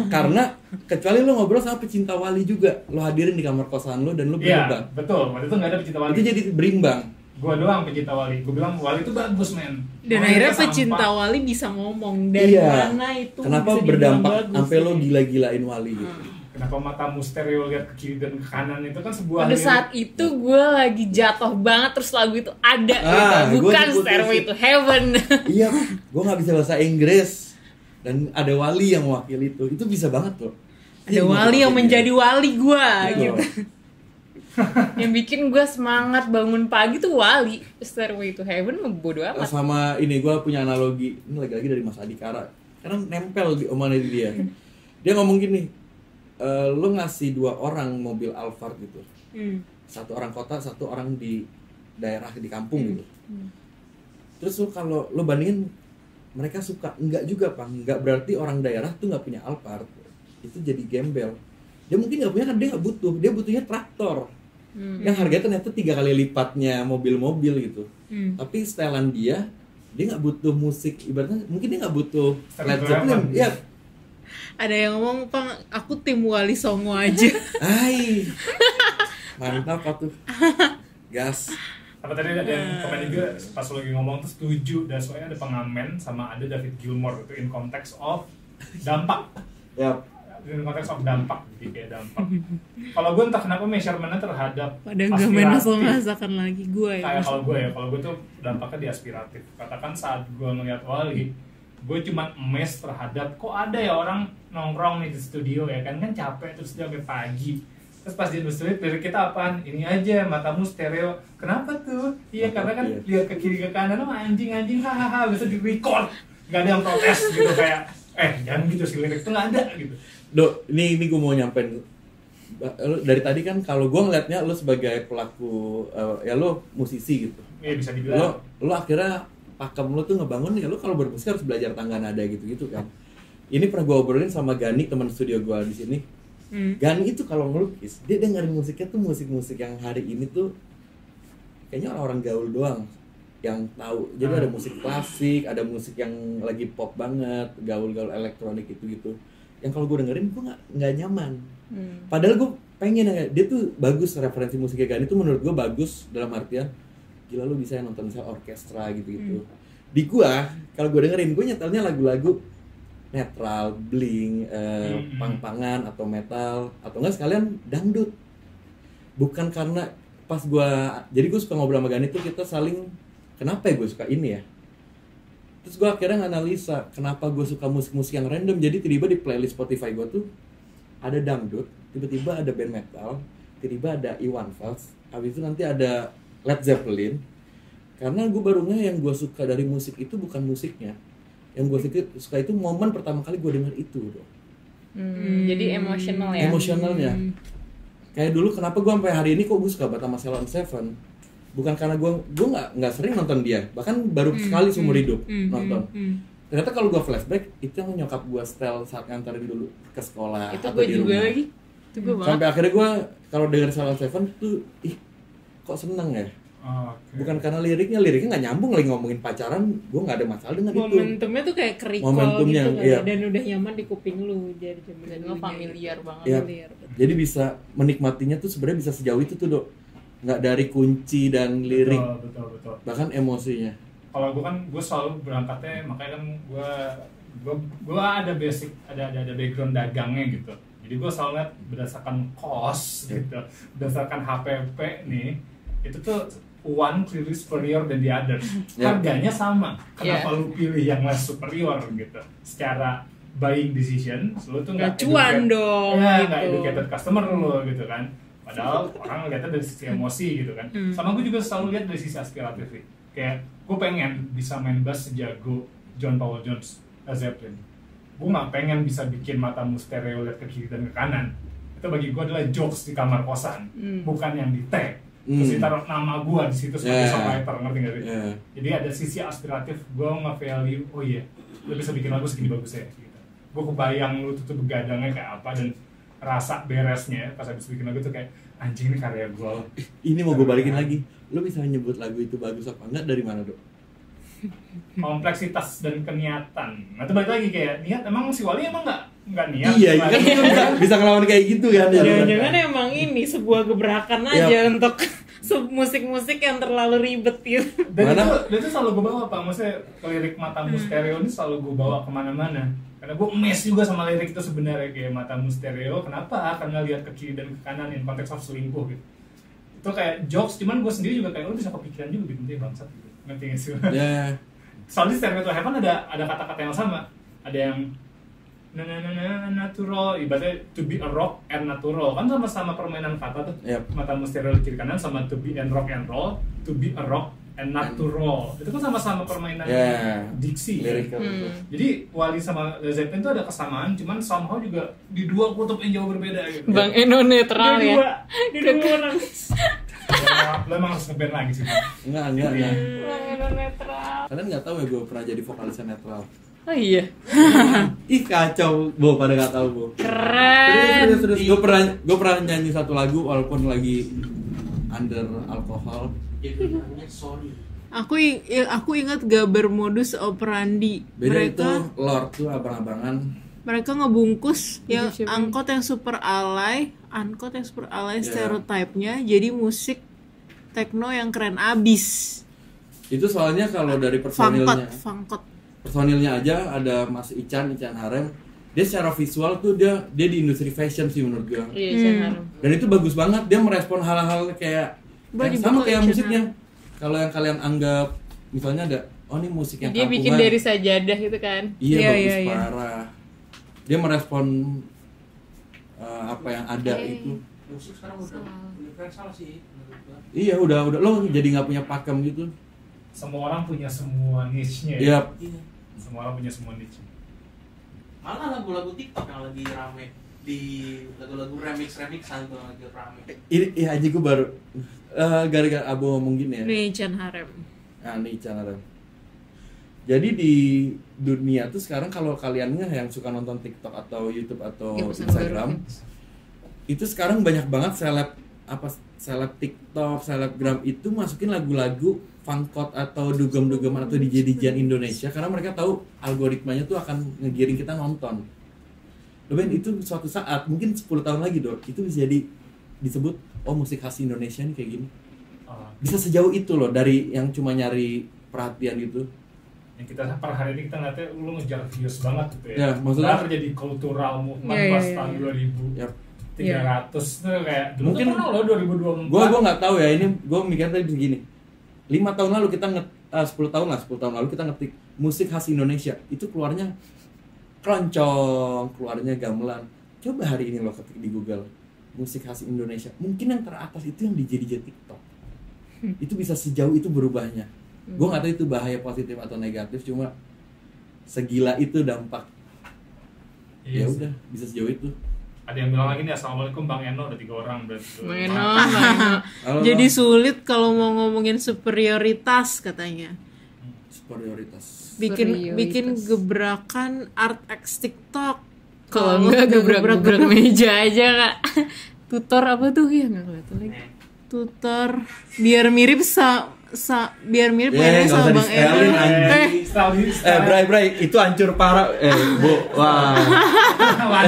Speaker 3: Karena kecuali lu ngobrol sama pecinta Wali juga, lu hadirin di kamar kosan lu dan lu
Speaker 4: Iya,
Speaker 3: berimbang.
Speaker 4: betul. Waktu itu nggak ada pecinta Wali.
Speaker 3: Itu jadi berimbang.
Speaker 4: Gua doang pecinta Wali. Gua bilang Wali itu bagus, men.
Speaker 1: Dan akhirnya pecinta Wali bisa ngomong dari mana itu
Speaker 3: kenapa
Speaker 1: bisa
Speaker 3: berdampak
Speaker 1: bagus,
Speaker 3: sampai lo
Speaker 1: ya.
Speaker 3: gila-gilain Wali gitu.
Speaker 4: Kenapa matamu stereo lihat ke kiri dan ke kanan itu kan sebuah
Speaker 2: Pada saat itu gue lagi jatuh banget terus lagu itu ada gitu. Bukan Stairway to Heaven.
Speaker 3: Iya, gua nggak bisa bahasa Inggris dan ada Wali yang mewakili itu bisa banget loh.
Speaker 1: Ada Wali yang menjadi wali gue gitu.
Speaker 2: Yang bikin gue semangat bangun pagi tuh Wali. Stairway to Heaven bodo amat.
Speaker 3: Sama ini gue punya analogi, ini lagi-lagi dari Mas Adikara, karena nempel di omongan dia. Dia ngomong gini, lo ngasih 2 orang mobil Alphard gitu, satu orang kota, satu orang di daerah di kampung gitu. Terus lo kalau lo bandingin, mereka suka enggak juga Pak, enggak berarti orang daerah tuh nggak punya Alphard, itu jadi gembel. Dia mungkin nggak punya kan dia nggak butuh, dia butuhnya traktor. yang harganya ternyata 3 kali lipatnya mobil-mobil gitu. Tapi setelan dia nggak butuh musik, ibaratnya mungkin dia nggak butuh Led Zeppelin. Ya.
Speaker 1: Ada yang ngomong, Pang, aku tim Wali Songo aja.
Speaker 3: Ai. Mantap apa tuh. Gas.
Speaker 4: Apa tadi ada yang komen juga pas lo lagi ngomong tuh setuju, dan soalnya ada pengamen sama ada David Gilmour itu in context of dampak.
Speaker 3: Yap.
Speaker 4: In context of dampak, jadi kayak dampak. Kalau gue entah kenapa measurementnya terhadap
Speaker 1: Pada nggak main masakan lagi gue ya.
Speaker 4: Kayak kalau gue tuh dampaknya di aspiratif. Katakan saat gue ngeliat Wali, gue cuma emes terhadap kok ada ya orang nongkrong nih di studio ya kan capek terus dia sampai pagi. Terus pas di studio dari kita apaan? Ini aja matamu stereo. Kenapa tuh? Iya karena kan lihat ke kiri ke kanan, anjing hahaha, bisa di record. Gak ada yang protes gitu kayak jangan gitu sih, lirik tuh gak ada gitu.
Speaker 3: Dok, ini gue mau nyampein dari tadi kan kalau gue ngeliatnya lo sebagai pelaku ya lo musisi gitu.
Speaker 4: Iya bisa dibilang.
Speaker 3: Lo akhirnya pakem lo tuh ngebangun ya lo kalau bermusik harus belajar tangga nada gitu kan. Ini pernah gue obrolin sama Gani, teman studio gue di sini. Gani itu kalau ngelukis dia dengerin musiknya tuh musik-musik yang hari ini tuh kayaknya orang-orang gaul doang yang tahu. Jadi ada musik klasik, ada musik yang lagi pop banget, gaul-gaul elektronik gitu. Yang kalau gue dengerin gue nggak nyaman. Padahal gue pengen dia tuh bagus, referensi musiknya Gani tuh menurut gue bagus dalam artian gila lu bisa nonton misalnya orkestra gitu. Di gue kalau gue dengerin gue nyetelnya lagu-lagu netral, bling, pang-pangan atau metal atau enggak sekalian dangdut. Bukan karena pas gue jadi gue suka ngobrol sama Gani tuh kita saling kenapa ya gue suka ini ya. Terus gue akhirnya nganalisa kenapa gue suka musik-musik yang random. Jadi tiba-tiba di playlist Spotify gue tuh ada dangdut, tiba-tiba ada band metal, tiba-tiba ada Iwan Fals, habis itu nanti ada Led Zeppelin. Karena gue baru yang gue suka dari musik itu bukan musiknya. Yang gue suka itu momen pertama kali gue denger itu.
Speaker 2: Jadi emosional ya?
Speaker 3: Emosionalnya. Kayak dulu kenapa gue sampai hari ini kok gue suka banget sama Ceylon Seven. Bukan karena gue nggak sering nonton dia, bahkan baru sekali seumur hidup nonton. Ternyata kalau gue flashback itu yang nyokap gue setel saat nganterin dulu ke sekolah
Speaker 2: itu
Speaker 3: atau
Speaker 2: gue
Speaker 3: di
Speaker 2: juga
Speaker 3: rumah.
Speaker 2: lagi itu gue banget.
Speaker 3: Sampai akhirnya gue kalau denger Ceylon Seven tuh kok seneng ya.
Speaker 4: Okay.
Speaker 3: Bukan karena liriknya nggak nyambung, lagi ngomongin pacaran gue nggak ada masalah dengan itu.
Speaker 1: Momentumnya tuh kayak kerikol
Speaker 3: Momentumnya,
Speaker 1: gitu kan,
Speaker 3: iya.
Speaker 1: Dan udah nyaman di kuping lu jadi
Speaker 2: Dan gue familiar banget.
Speaker 3: Ya,
Speaker 1: Familiar, betul.
Speaker 3: jadi bisa menikmatinya tuh sebenarnya bisa sejauh itu tuh Dok. Nggak dari kunci dan lirik,
Speaker 4: Betul.
Speaker 3: bahkan emosinya.
Speaker 4: Kalau gue selalu berangkatnya, makanya kan gue ada basic, ada background dagangnya gitu. Jadi gue selalu lihat berdasarkan cost gitu, berdasarkan HPP nih, itu tuh one clearly superior than the others. Harganya sama, kenapa lu pilih yang less superior gitu? Secara buying decision, lu tuh nggak
Speaker 1: cuan dong,
Speaker 4: ya,
Speaker 1: gitu.
Speaker 4: nggak educated customer lu gitu kan. Padahal orang ngeliatnya dari sisi emosi gitu kan. Sama gue juga selalu lihat dari sisi aspiratif nih. Kayak gue pengen bisa main bass sejago John Paul Jones, Led Zeppelin. Gue nggak pengen bisa bikin matamu stereo lihat ke kiri dan ke kanan. Itu bagi gue adalah jokes di kamar kosan, bukan yang di tag. Terus ditaruh nama gue di situ sebagai songwriter, ngerti nggak sih? Jadi ada sisi aspiratif, gue nge-value, oh iya, lu bisa bikin lagu segini bagusnya. Gitu. Gue kebayang lu tuh begadangnya kayak apa dan rasa beresnya pas habis bikin lagu tuh kayak anjing ini karya gue.
Speaker 3: Ini mau gue balikin lagi, lu bisa nyebut lagu itu bagus apa enggak dari mana Dok?
Speaker 4: Kompleksitas dan keniatan. Nah itu balik lagi kayak niat, emang si Wali emang nggak niat.
Speaker 3: Iya, kan bisa ngelawan kayak gitu kan.
Speaker 1: Jangan-jangan emang ini sebuah gebrakan aja untuk musik-musik yang terlalu ribet gitu.
Speaker 4: Dan itu selalu gue bawa Pak, maksudnya lirik matamu stereo ini selalu gue bawa kemana-mana. Karena gue mes juga sama lirik itu sebenarnya kayak matamu stereo. Kenapa? Karena lihat ke kiri dan ke kanan in konteks of selingkuh gitu. Itu kayak jokes, cuman gue sendiri juga kayak lu bisa kepikiran juga bikin dia bangsat gitu. Ngerti gak sih?
Speaker 3: Ya.
Speaker 4: Soalnya di Stairway to Heaven ada kata-kata yang sama. Ada yang natural, ibaratnya to be a rock and natural. Kan sama-sama permainan kata tuh. Matamu stereo kiri kanan sama to be and rock and roll, to be a rock and natural. Itu kan sama-sama permainan diksi. Jadi Wali sama Led Zeppelin itu ada kesamaan, cuman somehow juga di dua kutub yang jauh berbeda gitu.
Speaker 2: Bang Eno netral ya.
Speaker 1: Di dua orang.
Speaker 4: Lo emang harus nge-band lagi sih.
Speaker 3: Enggak.
Speaker 2: Bang Eno netral.
Speaker 3: Kalian nggak tahu ya gue pernah jadi vokalisnya netral.
Speaker 2: Oh iya.
Speaker 3: Ih kacau, Bo, pada nggak tahu Bo.
Speaker 2: Keren.
Speaker 3: Terus gue pernah nyanyi satu lagu walaupun lagi under alkohol.
Speaker 5: Jadi namanya Sony.
Speaker 1: Aku ingat gak bermodus operandi.
Speaker 3: Beda
Speaker 1: Mereka
Speaker 3: itu Lord tuh abang-abangan.
Speaker 1: mereka ngebungkus
Speaker 2: Jadi
Speaker 1: yang
Speaker 2: siapa?
Speaker 1: angkot yang super alay
Speaker 3: Yeah.
Speaker 1: stereotipnya jadi musik techno yang keren abis.
Speaker 3: Itu soalnya kalau dari
Speaker 1: Fangkot.
Speaker 3: personilnya aja ada Mas Ican Harem. Dia secara visual tuh dia di industri fashion sih menurut gua.
Speaker 2: Iya, Ican Harem.
Speaker 3: Dan itu bagus banget, dia merespon hal-hal kayak
Speaker 1: Boleh
Speaker 3: yang sama
Speaker 1: dibuka
Speaker 3: kayak
Speaker 1: Ican
Speaker 3: musiknya. Kalau yang kalian anggap misalnya ada ini musik yang
Speaker 2: Dia bikin
Speaker 3: kampungan.
Speaker 2: dari sajadah gitu kan.
Speaker 3: Iya,
Speaker 1: Iya,
Speaker 3: bagus
Speaker 1: iya.
Speaker 3: parah. Dia merespon apa yang ada itu.
Speaker 5: Musik sekarang udah universal sih menurut gua.
Speaker 3: Iya, udah lo jadi nggak punya pakem gitu.
Speaker 4: Semua orang punya semua niche-nya.
Speaker 3: Iya.
Speaker 5: Iya.
Speaker 4: Semua orang punya semua niche.
Speaker 5: Malah lagu-lagu TikTok yang lagi rame di lagu-lagu remixan tuh lagi rame.
Speaker 3: Ini aja gue baru gara-gara Abu ngomong gini ya.
Speaker 1: Nih Chan Harem.
Speaker 3: Nah, nih channel. Jadi di dunia tuh sekarang kalau kaliannya yang suka nonton TikTok atau YouTube atau
Speaker 2: Ya, pesan
Speaker 3: Instagram,
Speaker 2: baru.
Speaker 3: itu sekarang banyak banget seleb TikTok, selebgram itu masukin lagu-lagu fangkot atau dugem-dugeman atau DJ-DJan Indonesia karena mereka tahu algoritmanya tuh akan ngegiring kita nonton. Dan itu suatu saat mungkin 10 tahun lagi itu bisa jadi disebut musik khas Indonesia nih kayak gini. Bisa sejauh itu loh dari yang cuma nyari perhatian gitu.
Speaker 4: Yang kita per hari ini kita ngeliatnya lu ngejar views banget gitu ya.
Speaker 3: Ya, maksudnya-
Speaker 4: Udah terjadi cultural movement
Speaker 1: Iya,
Speaker 4: pas
Speaker 1: iya,
Speaker 4: tahun
Speaker 1: iya.
Speaker 4: 2300 tuh kayak dulu
Speaker 3: Mungkin-
Speaker 4: tuh pernah loh 2024.
Speaker 3: Gua nggak tahu ya, ini gua mikir tadi begini. 5 tahun lalu kita 10 tahun lalu kita ngetik musik khas Indonesia, itu keluarnya keroncong, keluarnya gamelan. Coba hari ini lo ketik di Google musik khas Indonesia, mungkin yang teratas itu yang DJ TikTok. Itu bisa sejauh itu berubahnya. Gua nggak tahu itu bahaya positif atau negatif, cuma segila itu dampak.
Speaker 4: Iya
Speaker 3: Ya
Speaker 4: sih.
Speaker 3: udah, bisa sejauh itu.
Speaker 4: Ada yang bilang lagi nih, assalamualaikum Bang Eno, ada 3 orang berarti.
Speaker 2: Bang Eno, Bang Eno.
Speaker 3: Halo,
Speaker 1: Jadi
Speaker 3: Bang.
Speaker 1: sulit kalau mau ngomongin superioritas katanya.
Speaker 3: Superioritas.
Speaker 1: Bikin gebrakan art X TikTok.
Speaker 2: Kalau enggak gebrak-gebrak meja aja, Kak. Tutor apa tuh ya enggak kelihatan lagi.
Speaker 1: Tutor biar mirip biar mirip
Speaker 3: Ya,
Speaker 1: mainnya
Speaker 3: nggak
Speaker 1: sama
Speaker 3: usah
Speaker 1: Bang Eno.
Speaker 3: di-spelling, anjing. Bray, itu hancur parah. Bu, wah.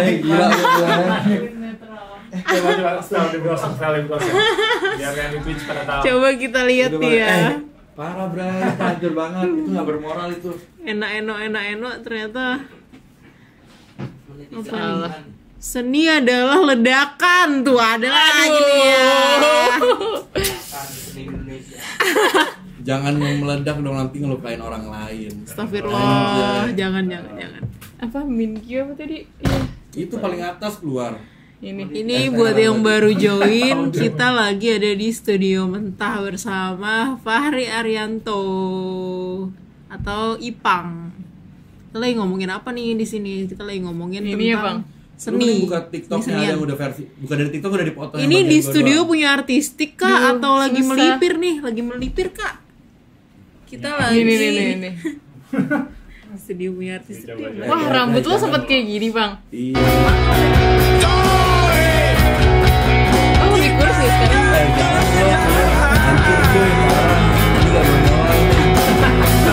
Speaker 3: Gila.
Speaker 4: Coba style di browser. Biar yang di Twitch pada tahu.
Speaker 1: Coba kita lihat ya.
Speaker 3: Parah, Bray, itu hancur banget. Itu nggak bermoral itu.
Speaker 1: Enak ternyata
Speaker 5: Menit
Speaker 2: Salah.
Speaker 1: seni adalah ledakan tuh ada lagi nih ya.
Speaker 5: seni Indonesia.
Speaker 3: Jangan meledak dong nanti ngelukain orang lain.
Speaker 1: Astagfirullah,
Speaker 3: Anjay.
Speaker 1: jangan.
Speaker 2: Apa Minkyu apa tadi? Iya.
Speaker 3: Itu paling atas keluar.
Speaker 1: Ini buat yang baru join, kita lagi ada di Studio Mentah bersama Fahri Arianto atau Ipang. Kita lagi ngomongin apa nih di sini? Kita lagi ngomongin
Speaker 2: Ini ya,
Speaker 1: tentang
Speaker 2: Bang.
Speaker 3: Lu mending
Speaker 1: seni.
Speaker 3: buka TikToknya
Speaker 1: Kesenian.
Speaker 3: ada yang udah versi. Buka dari TikTok udah dipotong. yang
Speaker 1: Ini
Speaker 3: bagian
Speaker 1: di
Speaker 3: gua
Speaker 1: studio
Speaker 3: doang.
Speaker 1: punya artistik kah
Speaker 2: Duh,
Speaker 1: atau lagi
Speaker 2: susah.
Speaker 1: melipir nih? Lagi melipir kak? Kita lagi
Speaker 2: Ini.
Speaker 1: studio punya artistik.
Speaker 4: Coba,
Speaker 1: nih.
Speaker 4: coba.
Speaker 2: Wah, rambut lo sempet kayak gini, Bang.
Speaker 3: Iya.
Speaker 2: Oh, lebih kurus ya sekarang.
Speaker 3: Jangan lo hancur cuy. Parah. Ini nggak bermoral nih.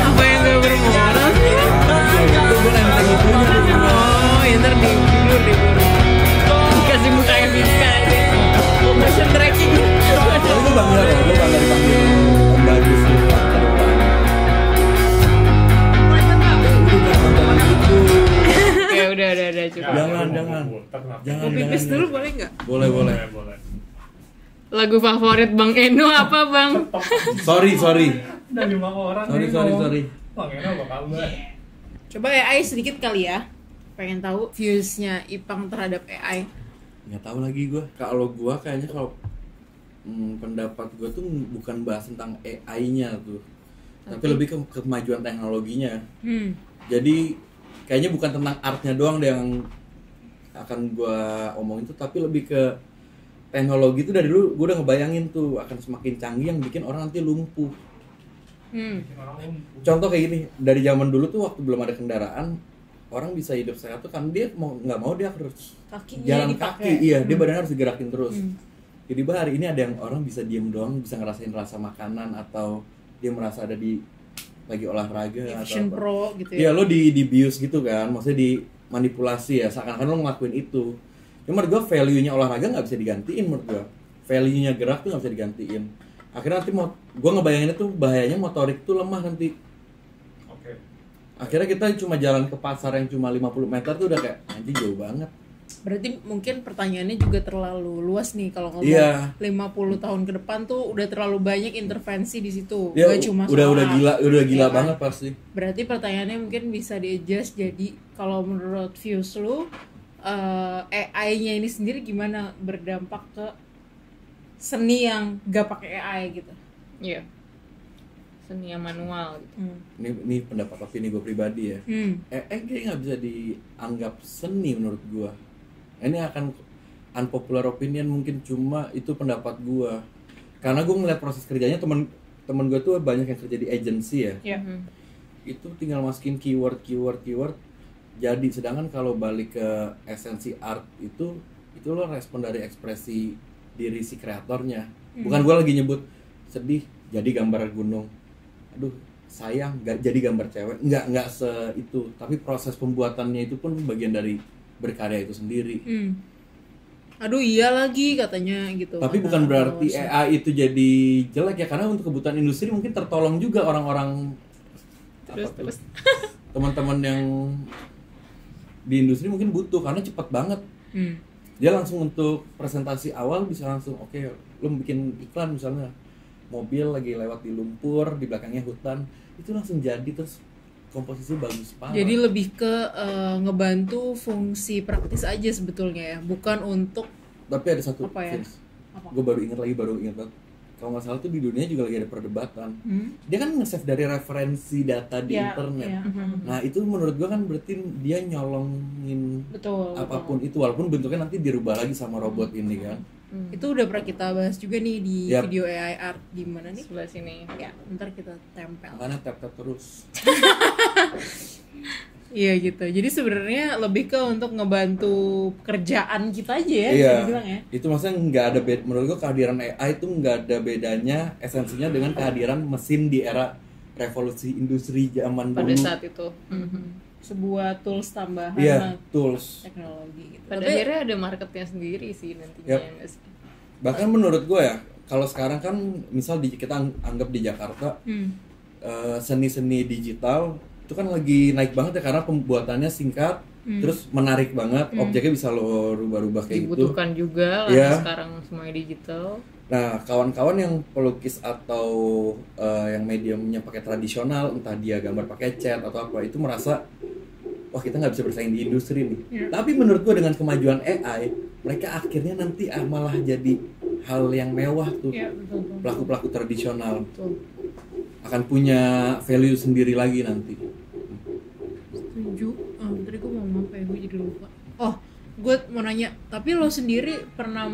Speaker 1: Apa yang gak bermoral sih?
Speaker 3: Itu gue nenteng itunya.
Speaker 1: Oh, ya ntar tidur di
Speaker 2: Dikasih muka yang bisa aja. Motion tracking.
Speaker 3: Tapi gue bangga loh, gue bangga dipanggil Om Bagus nih. Udah nonton gitu.
Speaker 2: Oke, udah cukup.
Speaker 3: Jangan.
Speaker 1: Mau pipis dulu boleh nggak?
Speaker 3: Boleh.
Speaker 4: Boleh.
Speaker 2: Lagu favorit Bang Eno apa, Bang?
Speaker 3: Sorry.
Speaker 4: Udah 5 orang.
Speaker 3: Sorry.
Speaker 4: Bang Eno apa kabar?
Speaker 1: Coba AI sedikit kali ya. Pengen tahu viewsnya Ipang terhadap AI.
Speaker 3: Nggak tahu lagi gue. Kalau gue kayaknya kalau pendapat gue tuh bukan bahas tentang AI-nya tuh, tapi lebih ke kemajuan teknologinya. Jadi kayaknya bukan tentang artnya doang deh yang akan gue omongin tuh, tapi lebih ke teknologi itu dari dulu gue udah ngebayangin tuh akan semakin canggih yang bikin orang nanti lumpuh.
Speaker 4: Orang lumpuh.
Speaker 3: Contoh kayak gini, dari zaman dulu tuh waktu belum ada kendaraan, orang bisa hidup sehat tuh kan dia mau nggak mau dia harus
Speaker 1: Kakinya
Speaker 3: jalan
Speaker 1: dipakai.
Speaker 3: kaki, iya dia badannya harus digerakin terus. tiba-tiba hari ini ada yang orang bisa diem doang, bisa ngerasain rasa makanan, atau dia merasa ada di lagi olahraga
Speaker 1: Vision
Speaker 3: atau apa.
Speaker 1: Pro gitu
Speaker 3: Iya,
Speaker 1: ya.
Speaker 3: lo di bius gitu kan, maksudnya dimanipulasi ya, seakan-akan lo ngelakuin itu. Cuma menurut gue value-nya olahraga nggak bisa digantiin menurut gue. Value-nya gerak tuh nggak bisa digantiin. Akhirnya nanti gue ngebayanginnya tuh bahayanya motorik tuh lemah nanti.
Speaker 4: Oke.
Speaker 3: Akhirnya kita cuma jalan ke pasar yang cuma 50 meter tuh udah kayak anjing jauh banget.
Speaker 1: Berarti mungkin pertanyaannya juga terlalu luas nih kalau ngomong
Speaker 3: Iya.
Speaker 1: 50 tahun ke depan tuh udah terlalu banyak intervensi di situ.
Speaker 3: Ya,
Speaker 1: Gak cuma
Speaker 3: udah
Speaker 1: soal
Speaker 3: gila
Speaker 1: AI.
Speaker 3: banget pasti.
Speaker 1: Berarti pertanyaannya mungkin bisa di-adjust jadi kalau menurut views lu AI-nya ini sendiri gimana berdampak ke seni yang gak pakai AI gitu.
Speaker 2: Iya. Seni yang manual gitu.
Speaker 3: Ini pendapat opini gue pribadi ya. Kayak nggak bisa dianggap seni menurut gue. Ini akan unpopular opinion mungkin, cuma itu pendapat gue. Karena gue ngeliat proses kerjanya temen gue tuh banyak yang kerja di agency ya.
Speaker 1: Ya.
Speaker 3: Itu tinggal masukin keyword. Jadi sedangkan kalau balik ke esensi art itu lo respon dari ekspresi diri si kreatornya. Bukan gue lagi nyebut sedih jadi gambar gunung. Aduh sayang gak jadi gambar cewek. Nggak itu. Tapi proses pembuatannya itu pun bagian dari berkarya itu sendiri.
Speaker 1: Aduh iya lagi katanya gitu.
Speaker 3: Tapi bukan berarti AI itu jadi jelek ya, karena untuk kebutuhan industri mungkin tertolong juga orang-orang
Speaker 2: Terus.
Speaker 3: teman-teman yang di industri mungkin butuh karena cepat banget. Dia langsung untuk presentasi awal bisa langsung oke, lo bikin iklan misalnya mobil lagi lewat di lumpur, di belakangnya hutan, itu langsung jadi, terus komposisi bagus banget.
Speaker 1: Jadi lebih ke ngebantu fungsi praktis aja sebetulnya ya, bukan untuk
Speaker 3: Tapi ada satu
Speaker 1: apa ya?
Speaker 3: gue baru ingat banget. Kalau nggak salah tuh di dunia juga lagi ada perdebatan. Dia kan nge-save dari referensi data di internet.
Speaker 1: Ya.
Speaker 3: Nah itu menurut gue kan berarti dia nyolongin
Speaker 1: Betul.
Speaker 3: apapun itu, walaupun bentuknya nanti dirubah lagi sama robot ini kan.
Speaker 1: Itu udah pernah kita bahas juga nih di
Speaker 3: Yap.
Speaker 1: video AI art di mana nih?
Speaker 2: Sebelah sini.
Speaker 1: Ya, ntar kita tempel.
Speaker 3: Makanya tap terus.
Speaker 1: Iya gitu. Jadi sebenarnya lebih ke untuk ngebantu kerjaan kita aja ya,
Speaker 3: Iya.
Speaker 1: bisa dibilang ya.
Speaker 3: Itu maksudnya nggak ada beda. Menurut gue kehadiran AI itu nggak ada bedanya esensinya dengan kehadiran mesin di era revolusi industri zaman
Speaker 2: Pada
Speaker 3: dulu.
Speaker 2: saat itu.
Speaker 1: Sebuah tools tambahan
Speaker 3: Iya, tools.
Speaker 1: teknologi gitu.
Speaker 2: Pada
Speaker 1: Tapi
Speaker 2: akhirnya ada marketnya sendiri sih nantinya.
Speaker 3: Yap.
Speaker 2: Ya nggak sih?
Speaker 3: Bahkan menurut gue ya, kalau sekarang kan misal kita anggap di Jakarta seni-seni digital itu kan lagi naik banget ya, karena pembuatannya singkat, terus menarik banget, objeknya bisa lo rubah-rubah kayak gitu.
Speaker 2: Dibutuhkan juga lah
Speaker 3: Iya.
Speaker 2: sekarang semuanya digital.
Speaker 3: Nah, kawan-kawan yang pelukis atau yang mediumnya pakai tradisional, entah dia gambar pakai cat atau apa, itu merasa wah kita nggak bisa bersaing di industri nih. Tapi menurut gua dengan kemajuan AI, mereka akhirnya nanti malah jadi hal yang mewah tuh.
Speaker 1: ya betul.
Speaker 3: Pelaku-pelaku tradisional
Speaker 1: Betul.
Speaker 3: akan punya value sendiri lagi nanti.
Speaker 1: Setuju. Tadi gue mau ngomong apa ya, gue jadi lupa. Oh, gue mau nanya, tapi lo sendiri pernah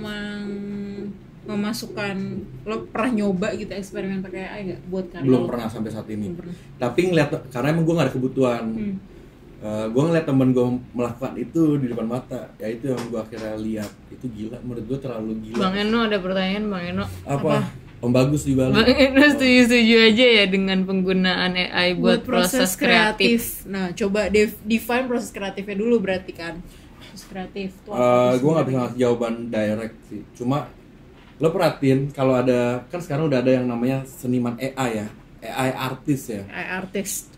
Speaker 1: memasukkan, lo pernah nyoba gitu eksperimen pakai AI nggak buat karya
Speaker 3: Belum
Speaker 1: lo?
Speaker 3: pernah sampai saat ini.
Speaker 1: Belum pernah.
Speaker 3: Tapi ngeliat, karena emang gue gak ada kebutuhan. Gue ngeliat temen gue melakukan itu di depan mata, ya itu yang gue akhirnya lihat. Itu gila, menurut gue terlalu gila.
Speaker 2: Bang Eno ada pertanyaan Bang Eno.
Speaker 3: Apa? Om Bagus juga.
Speaker 2: Bang Eno setuju aja ya dengan penggunaan AI buat proses kreatif.
Speaker 1: Nah, coba define proses kreatifnya dulu berarti kan. Proses kreatif tuh apa sih
Speaker 3: Gue nggak bisa
Speaker 1: sebenarnya?
Speaker 3: ngasih jawaban direct sih. Cuma lo perhatiin kalau ada, kan sekarang udah ada yang namanya seniman AI ya, AI artis ya.
Speaker 1: AI artist.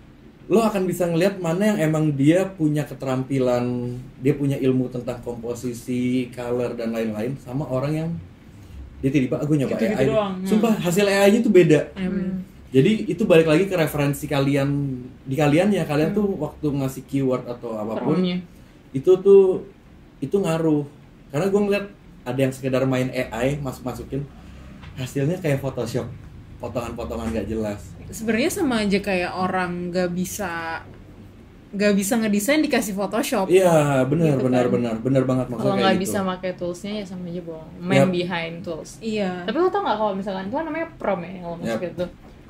Speaker 3: Lo akan bisa ngelihat mana yang emang dia punya keterampilan, dia punya ilmu tentang komposisi, color dan lain-lain, sama orang yang dia tiba-tiba gue nyoba
Speaker 1: Gitu-gitu
Speaker 3: AI.
Speaker 1: doang.
Speaker 3: Sumpah hasil AI-nya tuh beda.
Speaker 1: bener.
Speaker 3: Jadi itu balik lagi ke referensi kalian, di kalian ya, kalian tuh waktu ngasih keyword atau apapun
Speaker 2: Promptnya.
Speaker 3: itu ngaruh. Karena gue ngeliat ada yang sekedar main AI masukin hasilnya kayak Photoshop, potongan-potongan gak jelas.
Speaker 1: Sebenarnya sama aja kayak orang nggak bisa ngedesain dikasih Photoshop.
Speaker 3: Iya benar
Speaker 1: Gitu
Speaker 3: benar
Speaker 1: kan.
Speaker 3: benar banget maksudnya
Speaker 2: Kalau
Speaker 3: kayak
Speaker 2: nggak
Speaker 3: gitu.
Speaker 2: bisa pakai toolsnya ya sama aja bohong. Man
Speaker 3: Yap.
Speaker 2: behind tools.
Speaker 1: Iya.
Speaker 2: Tapi lo tau nggak kalau misalkan itu kan namanya prom ya kalau masuk
Speaker 3: Yap.
Speaker 2: itu.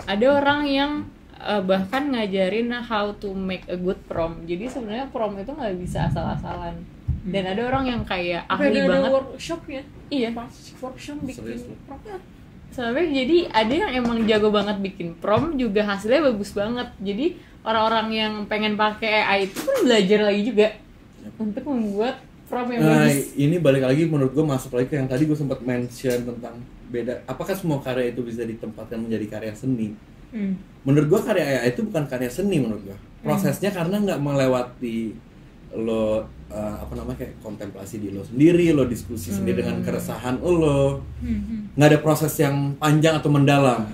Speaker 2: Ada orang yang bahkan ngajarin how to make a good prom. Jadi sebenarnya prom itu nggak bisa asal-asalan. Dan ada orang yang kayak
Speaker 1: Tapi
Speaker 2: ahli
Speaker 1: ada
Speaker 2: banget.
Speaker 1: workshopnya.
Speaker 2: Iya, workshop bikin prompt. Soalnya jadi ada yang emang jago banget bikin prompt juga hasilnya bagus banget. Jadi orang-orang yang pengen pakai AI itu pun belajar lagi juga untuk membuat prompt yang
Speaker 3: Nah,
Speaker 2: bagus.
Speaker 3: ini balik lagi menurut gue masuk lagi ke yang tadi gue sempat mention tentang beda. Apakah semua karya itu bisa ditempatkan menjadi karya seni? Menurut gue karya AI itu bukan karya seni menurut gue. Prosesnya karena nggak melewati lo kayak kontemplasi di lo sendiri, lo diskusi sendiri dengan keresahan lo. Nggak ada proses yang panjang atau mendalam.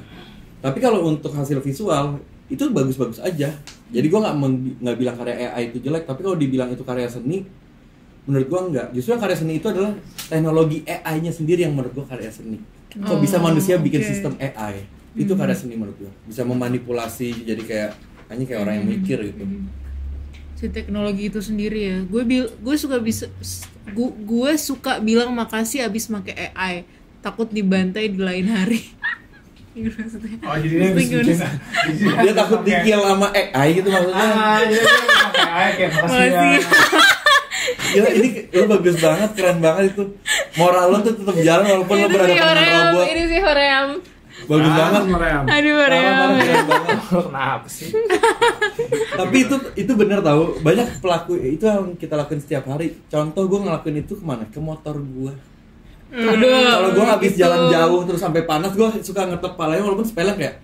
Speaker 3: Tapi kalau untuk hasil visual itu bagus-bagus aja. Jadi gue nggak bilang karya AI itu jelek, tapi kalau dibilang itu karya seni, menurut gue enggak. Justru yang karya seni itu adalah teknologi AI-nya sendiri yang menurut gue karya seni. Kok bisa manusia bikin sistem AI? Itu karya seni menurut gue. Bisa memanipulasi jadi kayak orang yang mikir gitu.
Speaker 1: Si teknologi itu sendiri ya. Gue suka bilang makasih abis make AI. Takut dibantai di lain hari. Maksudnya.
Speaker 4: Oh, jadi dia bisa bikin.
Speaker 3: Dia takut di-kill sama AI gitu maksudnya.
Speaker 4: Jadi dia pakai AI kayak makasih ya.
Speaker 3: Gila, ini lo bagus banget, keren banget itu. Moral lo tuh tetap jalan walaupun lo berhadapan dengan robot.
Speaker 2: Ini sih Hoream.
Speaker 3: Bagus banget.
Speaker 2: Aduh Hoream.
Speaker 3: Keren banget.
Speaker 4: Kenapa sih?
Speaker 3: Tapi itu bener tau, banyak pelaku itu yang kita lakuin setiap hari. Contoh gue ngelakuin itu kemana? Ke motor gue. Kalau gue habis jalan jauh terus sampai panas, gue suka ngetep palanya walaupun sepele kayak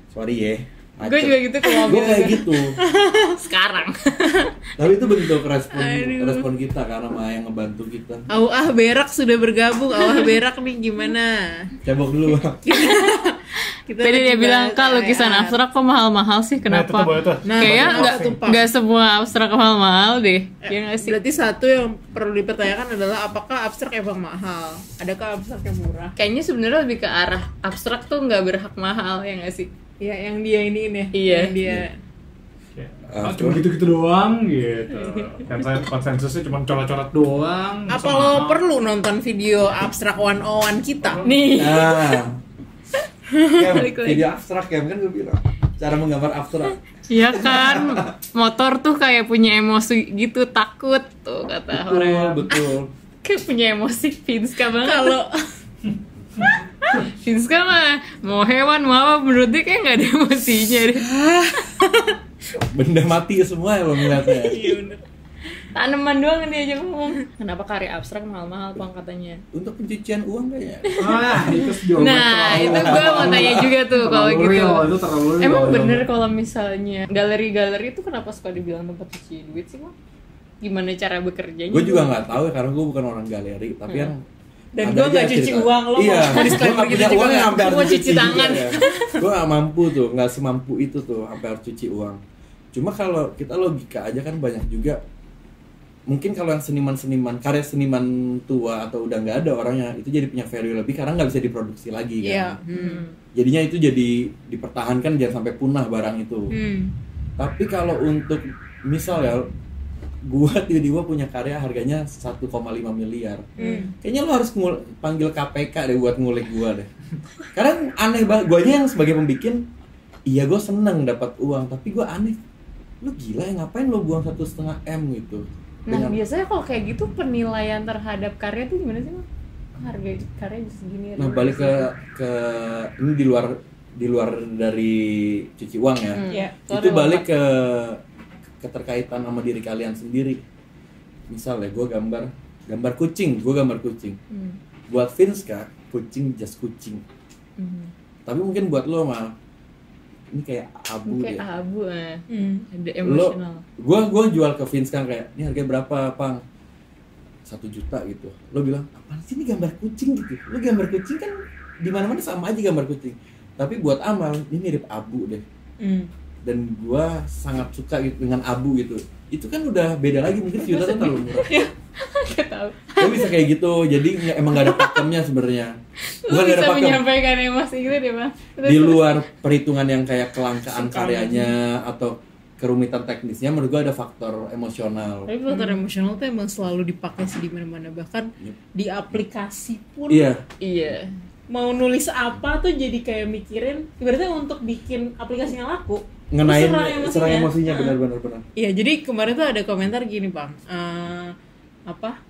Speaker 3: sorry ya.
Speaker 2: Gue juga gitu ke mobil.
Speaker 3: Gue kayak gitu.
Speaker 2: Sekarang.
Speaker 3: Tapi itu bentuk respon kita karena Maya yang ngebantu kita.
Speaker 1: Berak sudah bergabung. Berak nih gimana?
Speaker 3: Cebok dulu Bang.
Speaker 2: Tadi dia bilang, Kak lukisan abstrak kok mahal-mahal sih, kenapa? Kayaknya nggak semua abstrak mahal-mahal deh. Ya nggak sih?
Speaker 1: Berarti satu yang perlu dipertanyakan adalah apakah abstrak emang mahal? Adakah abstrak yang murah?
Speaker 2: Kayaknya sebenarnya lebih ke arah abstrak tuh nggak berhak mahal, ya nggak sih?
Speaker 1: Ya yang dia ini ya.
Speaker 2: Iya.
Speaker 1: Yang dia.
Speaker 4: Cuma gitu-gitu doang gitu. Dan saya konsensusnya cuma coret-coret doang.
Speaker 1: Apa lo perlu nonton video abstrak 101 kita?
Speaker 2: Nih.
Speaker 3: Video abstrak kan gue bilang. Cara menggambar abstrak.
Speaker 2: Iya kan, motor tuh kayak punya emosi gitu, takut tuh kata orang.
Speaker 3: Betul.
Speaker 2: Kayak punya emosi, Finska banget.
Speaker 1: Kalau
Speaker 2: Finska mah mau hewan mau apa menurut dia kayak nggak ada emosinya deh.
Speaker 3: Benda mati semua ya lo ngeliatnya.
Speaker 1: iya bener.
Speaker 2: Tanaman doang dia aja ngomong. Kenapa karya abstrak mahal-mahal Bang katanya?
Speaker 3: Untuk pencucian uang kayaknya.
Speaker 4: Itu sejauh
Speaker 2: Nah, itu gue mau tanya juga tuh kalau gitu.
Speaker 4: Itu terlalu real.
Speaker 2: Emang bener kalau misalnya galeri-galeri itu kenapa suka dibilang tempat cuci duit sih, Bang? Gimana cara bekerjanya?
Speaker 3: Gue juga nggak tahu ya karena gue bukan orang galeri, tapi yang
Speaker 1: Dan
Speaker 3: ada
Speaker 1: gue
Speaker 3: aja
Speaker 1: nggak cuci
Speaker 3: cerita.
Speaker 1: uang, lo
Speaker 3: iya,
Speaker 1: mau disclaimer
Speaker 3: gue
Speaker 1: gitu
Speaker 3: punya
Speaker 1: juga
Speaker 3: uang yang
Speaker 1: nggak?
Speaker 3: sampai harus
Speaker 2: Mau cuci
Speaker 3: dicuci juga
Speaker 2: tangan.
Speaker 3: ya. Gue nggak mampu tuh, nggak semampu itu tuh sampai harus cuci uang. Cuma kalau kita logika aja kan banyak juga. Mungkin kalau yang seniman-seniman, karya seniman tua atau udah nggak ada orangnya, itu jadi punya value lebih karena nggak bisa diproduksi lagi kan.
Speaker 1: Iya.
Speaker 3: Jadinya itu jadi dipertahankan jangan sampai punah barang itu. Tapi kalau untuk misal ya, gua tiba-tiba punya karya harganya 1,5 miliar. Kayaknya lo harus panggil KPK deh buat ngulik gua deh. Karena aneh banget, guanya yang sebagai pembikin, iya gua seneng dapat uang, tapi gua aneh. Lo gila ya, ngapain lo buang 1,5 M gitu?
Speaker 2: Nah, biasanya kalau kayak gitu penilaian terhadap karya tuh gimana sih, Bang? Harga karya segini.
Speaker 3: Nah, balik ke ini di luar dari cuci uang ya. Itu balik ke keterkaitan sama diri kalian sendiri. Misal ya, gue gambar kucing. Buat Finska, kucing just kucing. Tapi mungkin buat lo mah ini kayak abu deh.
Speaker 2: Kayak abu ada emosional.
Speaker 3: Gue jual ke Finska kayak, ini harganya berapa, Pang? 1 juta gitu. Lo bilang, apaan sih ini gambar kucing gitu? Lo gambar kucing kan di mana-mana sama aja gambar kucing. Tapi buat Amal, ini mirip abu deh. Dan gue sangat suka gitu dengan abu gitu. Itu kan udah beda lagi, mungkin sejuta tuh terlalu murah.
Speaker 2: Gak tau.
Speaker 3: Gue bisa kayak gitu, jadi emang gak ada pakemnya sebenarnya.
Speaker 2: Lu bisa menyampaikan emosi gitu deh, Bang.
Speaker 3: Di luar perhitungan yang kayak kelangkaan karyanya atau kerumitan teknisnya, menurut gue ada faktor emosional.
Speaker 1: Tapi faktor emosional tuh emang selalu dipakai sih di mana-mana, bahkan di aplikasi pun.
Speaker 3: Iya.
Speaker 1: Mau nulis apa tuh jadi kayak mikirin, ibaratnya untuk bikin aplikasinya laku.
Speaker 3: Serang emosinya benar-benar.
Speaker 1: Iya, jadi kemarin tuh ada komentar gini, Bang.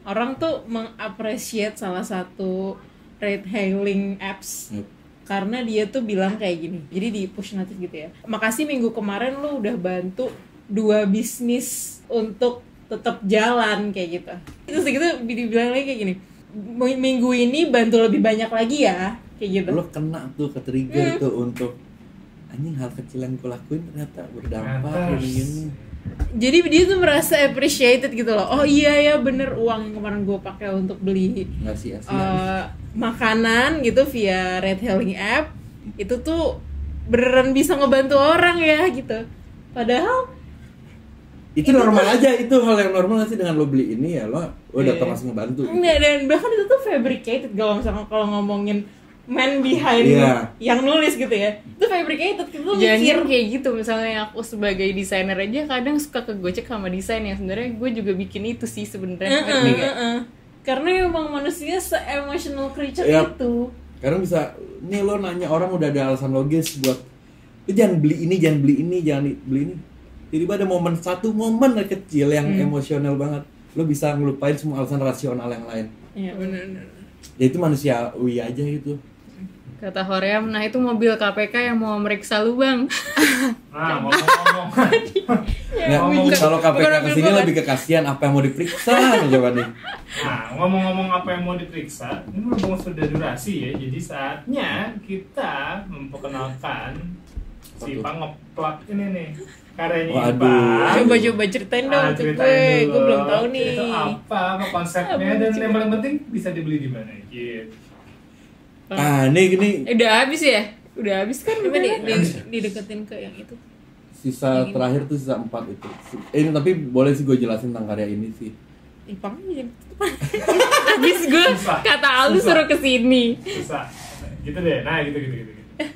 Speaker 1: orang tuh mengapresiate salah satu ride hailing apps karena dia tuh bilang kayak gini. Jadi di push notif gitu ya. Makasih minggu kemarin lu udah bantu 2 bisnis untuk tetap jalan kayak gitu. Terus gitu dibilang lagi kayak gini. Minggu ini bantu lebih banyak lagi ya, kayak gitu.
Speaker 3: Lo kena tuh ke trigger tuh untuk anjing hal kecil yang gue lakuin ternyata berdampak ini.
Speaker 1: Jadi dia tuh merasa appreciated gitu loh. Oh iya ya bener, uang yang kemarin gue pakai untuk beli
Speaker 3: nggak sia-sia
Speaker 1: makanan gitu via ride hailing app itu tuh beneran bisa ngebantu orang ya gitu. Padahal
Speaker 3: itu normal aja, itu hal yang normal sih dengan lo beli ini ya lo udah termasuk ngebantu gitu.
Speaker 1: Enggak, dan bahkan itu tuh fabricated kalau ngomongin man behind yang nulis gitu ya, itu fabricated, itu mikir
Speaker 2: kayak gitu. Misalnya aku sebagai desainer aja kadang suka kegocek sama desain yang sebenarnya gue juga bikin itu sih sebenarnya.
Speaker 1: Karena emang manusia se-emotional creature itu.
Speaker 3: Karena bisa nih lo nanya orang udah ada alasan logis buat jangan beli ini, jangan beli ini, jangan beli ini. Tiba-tiba ada satu momen kecil yang emosional banget, lo bisa ngelupain semua alasan rasional yang lain.
Speaker 1: Iya benar.
Speaker 3: Ya itu manusiawi aja itu.
Speaker 2: Kata Hoream, nah itu mobil KPK yang mau meriksa lu bang.
Speaker 4: Nah ngomong-ngomong.
Speaker 3: Kalau KPK kesini lebih ke kasihan apa yang mau diperiksa jawabannya.
Speaker 4: Nah ngomong-ngomong apa yang mau diperiksa, ini memang sudah durasi ya, jadi saatnya kita memperkenalkan si Pangeplak ini nih. Karyanya Ipang.
Speaker 1: Coba ceritain dong ke gue belum tahu nih.
Speaker 4: Itu apa konsepnya dan yang paling penting bisa dibeli di mana gitu.
Speaker 3: Ini gini.
Speaker 2: Udah habis ya? Udah habis kan?
Speaker 1: Coba dideketin ke yang itu.
Speaker 3: Sisa yang terakhir tuh sisa 4 itu. Ini tapi boleh sih gue jelasin tentang karya ini sih.
Speaker 1: Ipang jadi
Speaker 2: habis gue kata Aldo suruh kesini.
Speaker 4: Susah. Gitu deh. Nah gitu.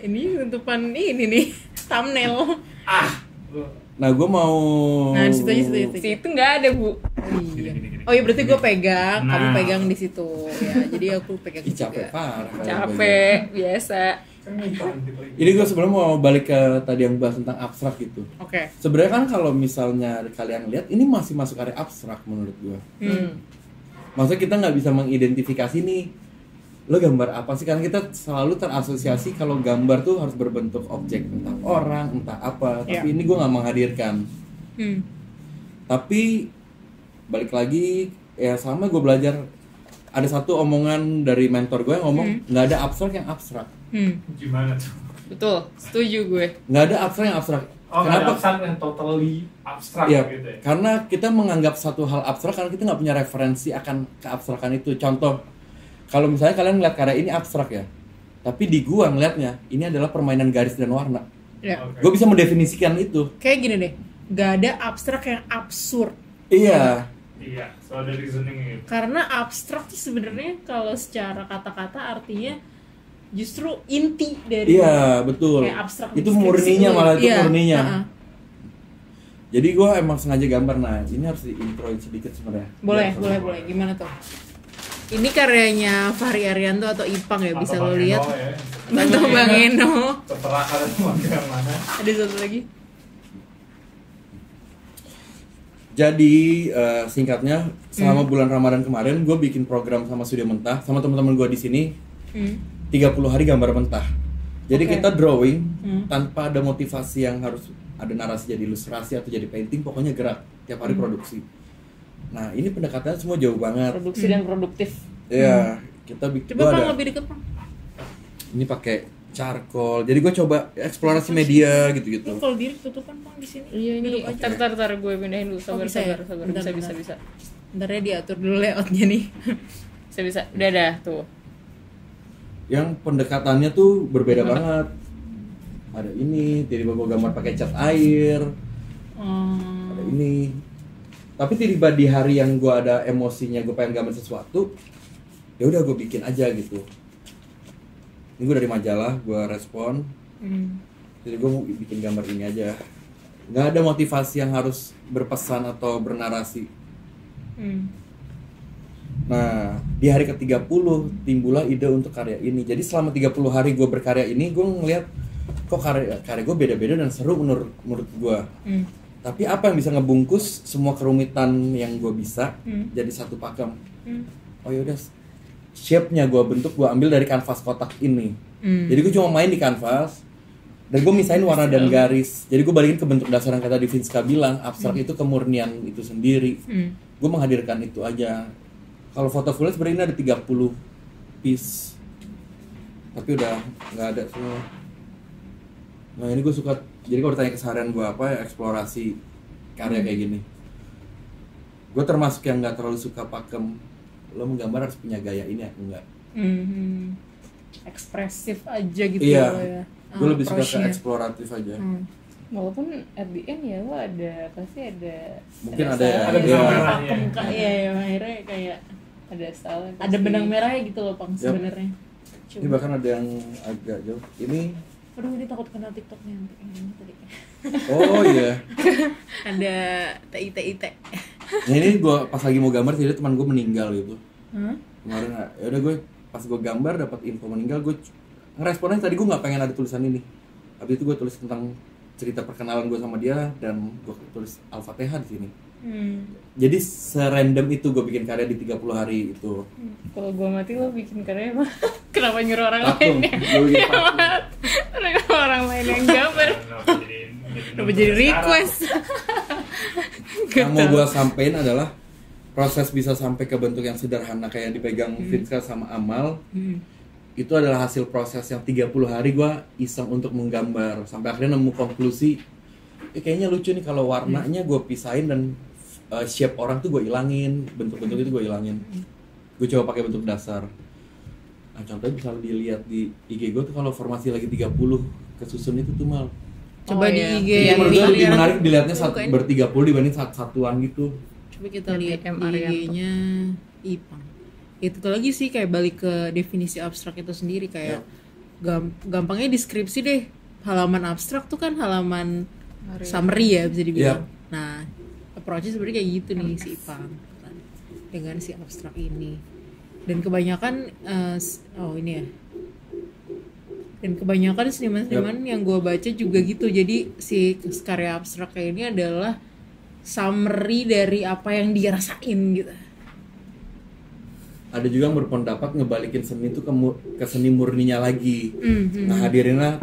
Speaker 1: Ini tutupan ini nih thumbnail.
Speaker 3: Nah gue mau.
Speaker 1: Nah di situ aja.
Speaker 2: Situ nggak ada bu.
Speaker 1: Gini. Oh iya berarti gue pegang, kamu pegang di situ ya. Jadi aku pegang juga.
Speaker 3: Capek parah.
Speaker 2: Capek biasa.
Speaker 3: Jadi gue sebelum mau balik ke tadi yang bahas tentang abstrak gitu.
Speaker 1: Oke.
Speaker 3: Sebenarnya kan kalau misalnya kalian lihat ini masih masuk area abstrak menurut gue. Maksudnya kita nggak bisa mengidentifikasi nih lo gambar apa sih, karena kita selalu terasosiasi kalau gambar tuh harus berbentuk objek, entah orang, entah apa. Tapi ini gue nggak menghadirkan. Tapi balik lagi ya sama gue belajar, ada satu omongan dari mentor gue yang ngomong nggak ada abstrak yang abstrak.
Speaker 4: Gimana tuh?
Speaker 2: Betul, setuju gue.
Speaker 3: Nggak ada abstrak yang abstrak.
Speaker 4: Kenapa abstrak yang totally abstrak gitu ya?
Speaker 3: Karena kita menganggap satu hal abstrak karena kita nggak punya referensi akan keabstrakan itu. Contoh, kalau misalnya kalian ngeliat karya ini abstrak ya, tapi di gua ngeliatnya ini adalah permainan garis dan warna. Gue bisa mendefinisikan itu.
Speaker 1: Kayak gini deh, nggak ada abstrak yang absurd.
Speaker 3: Iya,
Speaker 4: so ada reasoning gitu.
Speaker 1: Karena abstrak tuh sebenarnya kalau secara kata-kata artinya justru inti dari.
Speaker 3: Iya betul.
Speaker 1: Kayak abstrak.
Speaker 3: Itu murninya malah itu murninya. Jadi gue emang sengaja gambar. Nah ini harus diintroin sedikit sebenarnya.
Speaker 1: Boleh. Gimana tuh? Ini karyanya Fahri Arianto atau Ipang ya, bisa lo lihat. Atau Bang Eno.
Speaker 4: Terserah kalian mau yang mana.
Speaker 1: Ada satu lagi.
Speaker 3: Jadi singkatnya selama bulan Ramadan kemarin gue bikin program sama Studio Mentah sama teman-teman gue di sini. 30 hari gambar mentah. Jadi kita drawing tanpa ada motivasi yang harus ada narasi jadi ilustrasi atau jadi painting, pokoknya gerak tiap hari produksi. Nah ini pendekatannya semua jauh banget.
Speaker 2: Produksi dan produktif.
Speaker 3: Iya, kita bikin.
Speaker 1: Coba Pang lebih deket Pang.
Speaker 3: Ini pakai charcoal. Jadi gue coba eksplorasi media gitu-gitu.
Speaker 1: Kalau diri tutupan Pang di sini.
Speaker 2: Iya ini. Tar gue pindahin dulu. Sabar. Bisa.
Speaker 1: Bentar ya diatur dulu layoutnya nih.
Speaker 2: Bisa. Udah tuh.
Speaker 3: Yang pendekatannya tuh berbeda banget. Ada ini, tiba-tiba gue gambar pakai cat air. Ada ini. Tapi tiba-tiba di hari yang gue ada emosinya, gue pengen gambar sesuatu, ya udah gue bikin aja gitu. Ini gue dari majalah, gue respon. Jadi gue mau bikin gambar ini aja. Nggak ada motivasi yang harus berpesan atau bernarasi. Nah, di hari ke-30 timbullah ide untuk karya ini. Jadi selama 30 hari gue berkarya ini, gue ngeliat kok karya gue beda-beda dan seru menurut gue. Tapi apa yang bisa ngebungkus semua kerumitan yang gue bisa jadi satu pakem? Oh yaudah, shape-nya gue bentuk, gue ambil dari kanvas kotak ini. Jadi gue cuma main di kanvas dan gue misahin warna dan garis. Jadi gue balikin ke bentuk dasar yang kata Divinska bilang, abstrak itu kemurnian itu sendiri. Gue menghadirkan itu aja. Kalau foto fullnya sebenarnya ada 30 piece, tapi udah nggak ada semua. Nah ini gue suka. Jadi kalau ditanya keseharian gue apa ya, eksplorasi karya kayak gini. Gue termasuk yang nggak terlalu suka pakem. Lo menggambar harus punya gaya ini, aku nggak.
Speaker 1: Ekspresif aja gitu
Speaker 3: Iya,
Speaker 1: ya.
Speaker 3: gue lebih suka ke
Speaker 1: approach-nya.
Speaker 3: eksploratif aja.
Speaker 2: Walaupun at the end ya lo pasti ada
Speaker 3: Mungkin ada ya.
Speaker 4: Ada benang
Speaker 3: Iya.
Speaker 4: merahnya.
Speaker 1: Pakem kak, iya ya, akhirnya kayak
Speaker 2: ada style
Speaker 1: ada benang merahnya gitu loh Pang sebenarnya.
Speaker 3: Ini bahkan ada yang agak jauh. Ini,
Speaker 1: Aduh, ini takut kena TikToknya untuk yang ini tadi.
Speaker 3: oh iya.
Speaker 1: Ada TIT.
Speaker 3: Nah ini gue pas lagi mau gambar, jadi teman gue meninggal gitu.
Speaker 1: Hah?
Speaker 3: Kemarin, ya udah gue pas gue gambar dapat info meninggal, gue ngeresponnya tadi gue nggak pengen ada tulisan ini. Habis itu gue tulis tentang cerita perkenalan gue sama dia dan gue tulis Al-Fatihah di sini. Jadi serandom itu gue bikin karya di 30 hari itu.
Speaker 2: Kalau gue mati lo bikin karya apa? Kenapa nyuruh orang
Speaker 3: Pakem,
Speaker 2: lain ya?
Speaker 3: gue bikin pakem.
Speaker 2: Kenapa orang lain yang gambar?
Speaker 1: Kenapa jadi request?
Speaker 3: Yang mau gue sampein adalah proses bisa sampai ke bentuk yang sederhana kayak dipegang Vinska sama Amal. Itu adalah hasil proses yang 30 hari gue iseng untuk menggambar sampai akhirnya nemu konklusi kayaknya lucu nih kalau warnanya gue pisahin dan shape orang tuh gue ilangin, bentuk-bentuk itu gue ilangin. Gue coba pakai bentuk dasar. Nah, contohnya bisa dilihat di IG gue tuh kalau formasi lagi 30 kesusun itu tuh mal.
Speaker 1: Coba di IG
Speaker 3: Jadi
Speaker 1: yang
Speaker 3: menurut gue lebih
Speaker 1: Ariana.
Speaker 3: menarik dilihatnya
Speaker 1: Bukan.
Speaker 3: ber-30 dibanding satuan gitu.
Speaker 1: Coba kita
Speaker 2: Yang
Speaker 1: lihat
Speaker 2: DM Arianto.
Speaker 1: IG-nya Ipang. Itu tuh lagi sih kayak balik ke definisi abstrak itu sendiri kayak gampangnya deskripsi deh. Halaman abstrak tuh kan halaman summary ya bisa dibilang. Nah, approach-nya sebenarnya kayak gitu nih si Ipang dengan si abstrak ini. Dan kebanyakan ini ya. Dan kebanyakan seniman-seniman yang gue baca juga gitu. Jadi si karya abstrak kayak ini adalah summary dari apa yang dia rasain gitu.
Speaker 3: Ada juga yang berpendapat ngebalikin seni itu ke seni murninya lagi. Ngehadirinnya,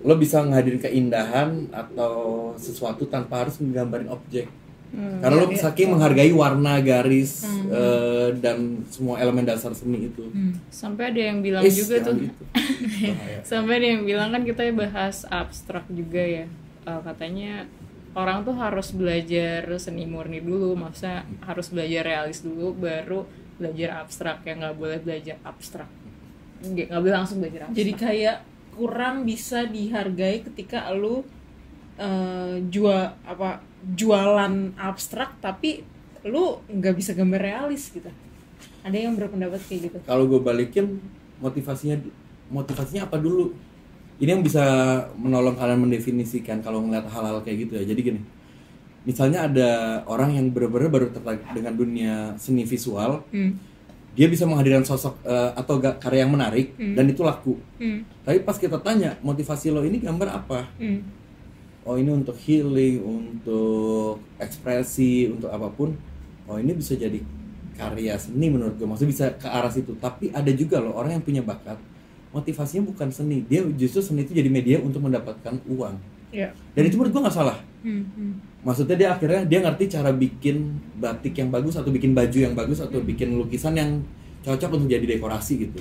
Speaker 3: lo bisa ngehadirin keindahan atau sesuatu tanpa harus menggambarin objek. Karena lo saking menghargai warna, garis, dan semua elemen dasar seni itu.
Speaker 2: Sampai ada yang bilang juga tuh.
Speaker 3: Gitu.
Speaker 2: Sampai ada yang bilang kan kita bahas abstrak juga ya. Katanya orang tuh harus belajar seni murni dulu, maksudnya harus belajar realis dulu baru belajar abstrak, ya nggak boleh belajar abstrak, nggak boleh langsung belajar abstrak.
Speaker 1: Jadi kayak kurang bisa dihargai ketika lu jualan abstrak tapi lu nggak bisa gambar realis gitu. Ada yang berpendapat kayak gitu.
Speaker 3: Kalau gue balikin motivasinya apa dulu? Ini yang bisa menolong kalian mendefinisikan kalau ngeliat hal-hal kayak gitu ya. Jadi gini, misalnya ada orang yang benar-benar baru tertarik dengan dunia seni visual, dia bisa menghadirkan sosok atau karya yang menarik dan itu laku. Tapi pas kita tanya motivasi lo ini gambar apa? Oh ini untuk healing, untuk ekspresi, untuk apapun. Oh ini bisa jadi karya seni menurut gue, maksudnya bisa ke arah situ. Tapi ada juga loh orang yang punya bakat, motivasinya bukan seni, dia justru seni itu jadi media untuk mendapatkan uang. Dan itu menurut gue nggak salah. Maksudnya dia akhirnya dia ngerti cara bikin batik yang bagus atau bikin baju yang bagus atau bikin lukisan yang cocok untuk jadi dekorasi gitu.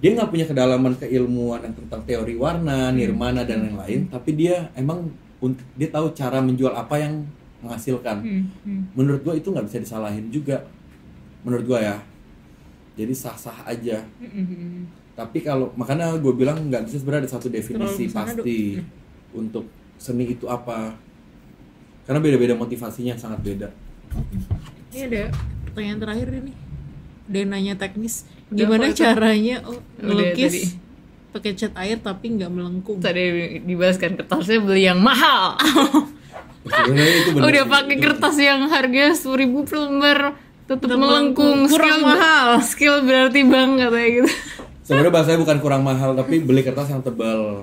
Speaker 3: Dia nggak punya kedalaman keilmuan yang tentang teori warna, nirmana dan lain-lain, tapi dia emang dia tahu cara menjual apa yang menghasilkan. Menurut gue itu nggak bisa disalahin juga, menurut gue ya. Jadi sah-sah aja. Tapi kalau makanya gue bilang nggak bisa sebenarnya ada satu definisi pasti untuk seni itu apa. Karena beda-beda motivasinya, sangat beda.
Speaker 1: Ini ada pertanyaan terakhir ini. Ada yang nanya teknis. Gimana caranya melukis pakai cat air tapi nggak melengkung?
Speaker 2: Tadi dibahaskan kertasnya beli yang mahal.
Speaker 3: Itu bener
Speaker 2: Udah
Speaker 3: sih,
Speaker 2: pakai
Speaker 3: itu
Speaker 2: kertas yang harganya 10.000 per lembar tetap melengkung.
Speaker 1: Kurang mahal.
Speaker 2: Skill berarti bang katanya gitu.
Speaker 3: sebenarnya bahasanya bukan kurang mahal, tapi beli kertas yang tebal.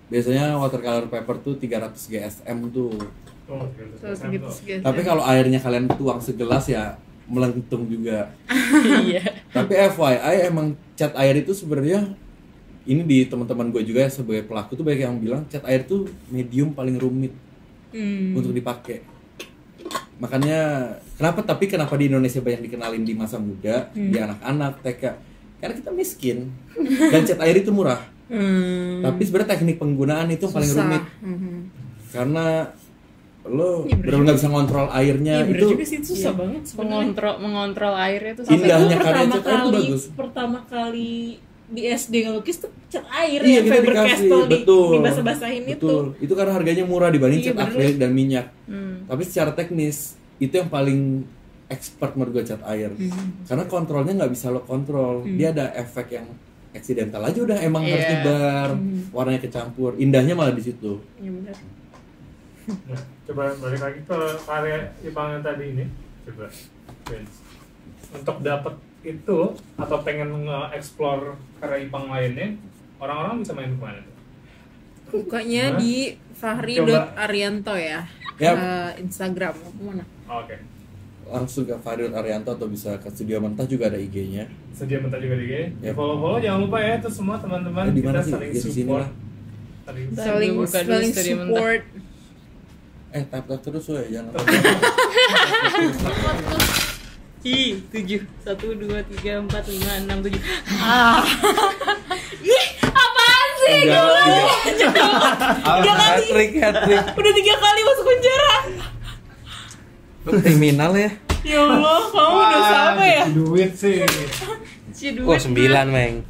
Speaker 3: Biasanya watercolor paper tuh 300 GSM tuh.
Speaker 4: Oh,
Speaker 2: Gitu,
Speaker 3: Tapi kalau airnya kalian tuang segelas ya melentung juga.
Speaker 2: iya.
Speaker 3: Tapi FYI emang cat air itu sebenarnya ini di teman-teman gue juga ya, sebagai pelaku tuh banyak yang bilang cat air tuh medium paling rumit untuk dipakai. Makanya kenapa di Indonesia banyak dikenalin di masa muda, di anak-anak TK? Karena kita miskin dan cat air itu murah. Tapi sebenarnya teknik penggunaan itu yang paling
Speaker 1: Susah.
Speaker 3: rumit. Karena lo benar-benar nggak bisa ngontrol airnya.
Speaker 1: Iya, bener
Speaker 3: Itu
Speaker 1: juga sih, itu susah banget sebenarnya.
Speaker 2: mengontrol airnya tuh
Speaker 3: Indahnya
Speaker 1: Sampai gua
Speaker 3: karya cat air tuh bagus.
Speaker 1: pertama kali di SD ngelukis tuh cat air
Speaker 3: Iya,
Speaker 1: ya,
Speaker 3: kita
Speaker 1: Faber
Speaker 3: dikasih,
Speaker 1: Castell
Speaker 3: betul.
Speaker 1: dibasah-basahin itu.
Speaker 3: Betul. Itu karena harganya murah dibanding
Speaker 1: Iya,
Speaker 3: cat
Speaker 1: bener.
Speaker 3: akrilik dan minyak.
Speaker 2: Hmm.
Speaker 3: Tapi secara teknis itu yang paling expert menurut gue cat air. Karena kontrolnya nggak bisa lo kontrol. Dia ada efek yang accidental aja udah emang harus
Speaker 2: Iya.
Speaker 3: nyebar, warnanya kecampur. Indahnya malah di situ.
Speaker 1: Iya benar.
Speaker 4: Nah, coba balik lagi ke karya Ipang yang tadi ini. Coba, Vince. Untuk dapat itu atau pengen nge-explore karya Ipang lainnya, orang-orang bisa main kemana tuh?
Speaker 1: Bukanya
Speaker 4: Gimana?
Speaker 1: di
Speaker 4: Coba.
Speaker 1: Fahri.arianto ya.
Speaker 3: Yap.
Speaker 1: Instagram mana?
Speaker 4: Oke.
Speaker 3: Langsung ke Fahri Arianto atau bisa ke Studio Mentah juga ada IG-nya.
Speaker 4: Sedia mentah juga di IG.
Speaker 3: Yap.
Speaker 4: Follow-follow jangan lupa ya itu semua teman-teman,
Speaker 3: Di
Speaker 4: kita
Speaker 3: mana sih?
Speaker 4: saling
Speaker 3: Di sini
Speaker 4: support.
Speaker 3: lah.
Speaker 4: Saling
Speaker 1: Saling
Speaker 2: Gua buka dulu
Speaker 1: saling
Speaker 2: Studio Mentah.
Speaker 1: support.
Speaker 3: Tap terus ya, jangan.
Speaker 2: Ih, 7, 1, 2, 3, 4, 5, 6, 7.
Speaker 1: Ih, apaan sih?
Speaker 3: Hat-trick.
Speaker 1: Udah 3 kali masuk penjara.
Speaker 3: Lu kriminal ya?
Speaker 1: Ya Allah, kamu udah sama ya?
Speaker 4: duit sih.
Speaker 2: Si
Speaker 6: Wah, 9, Meng.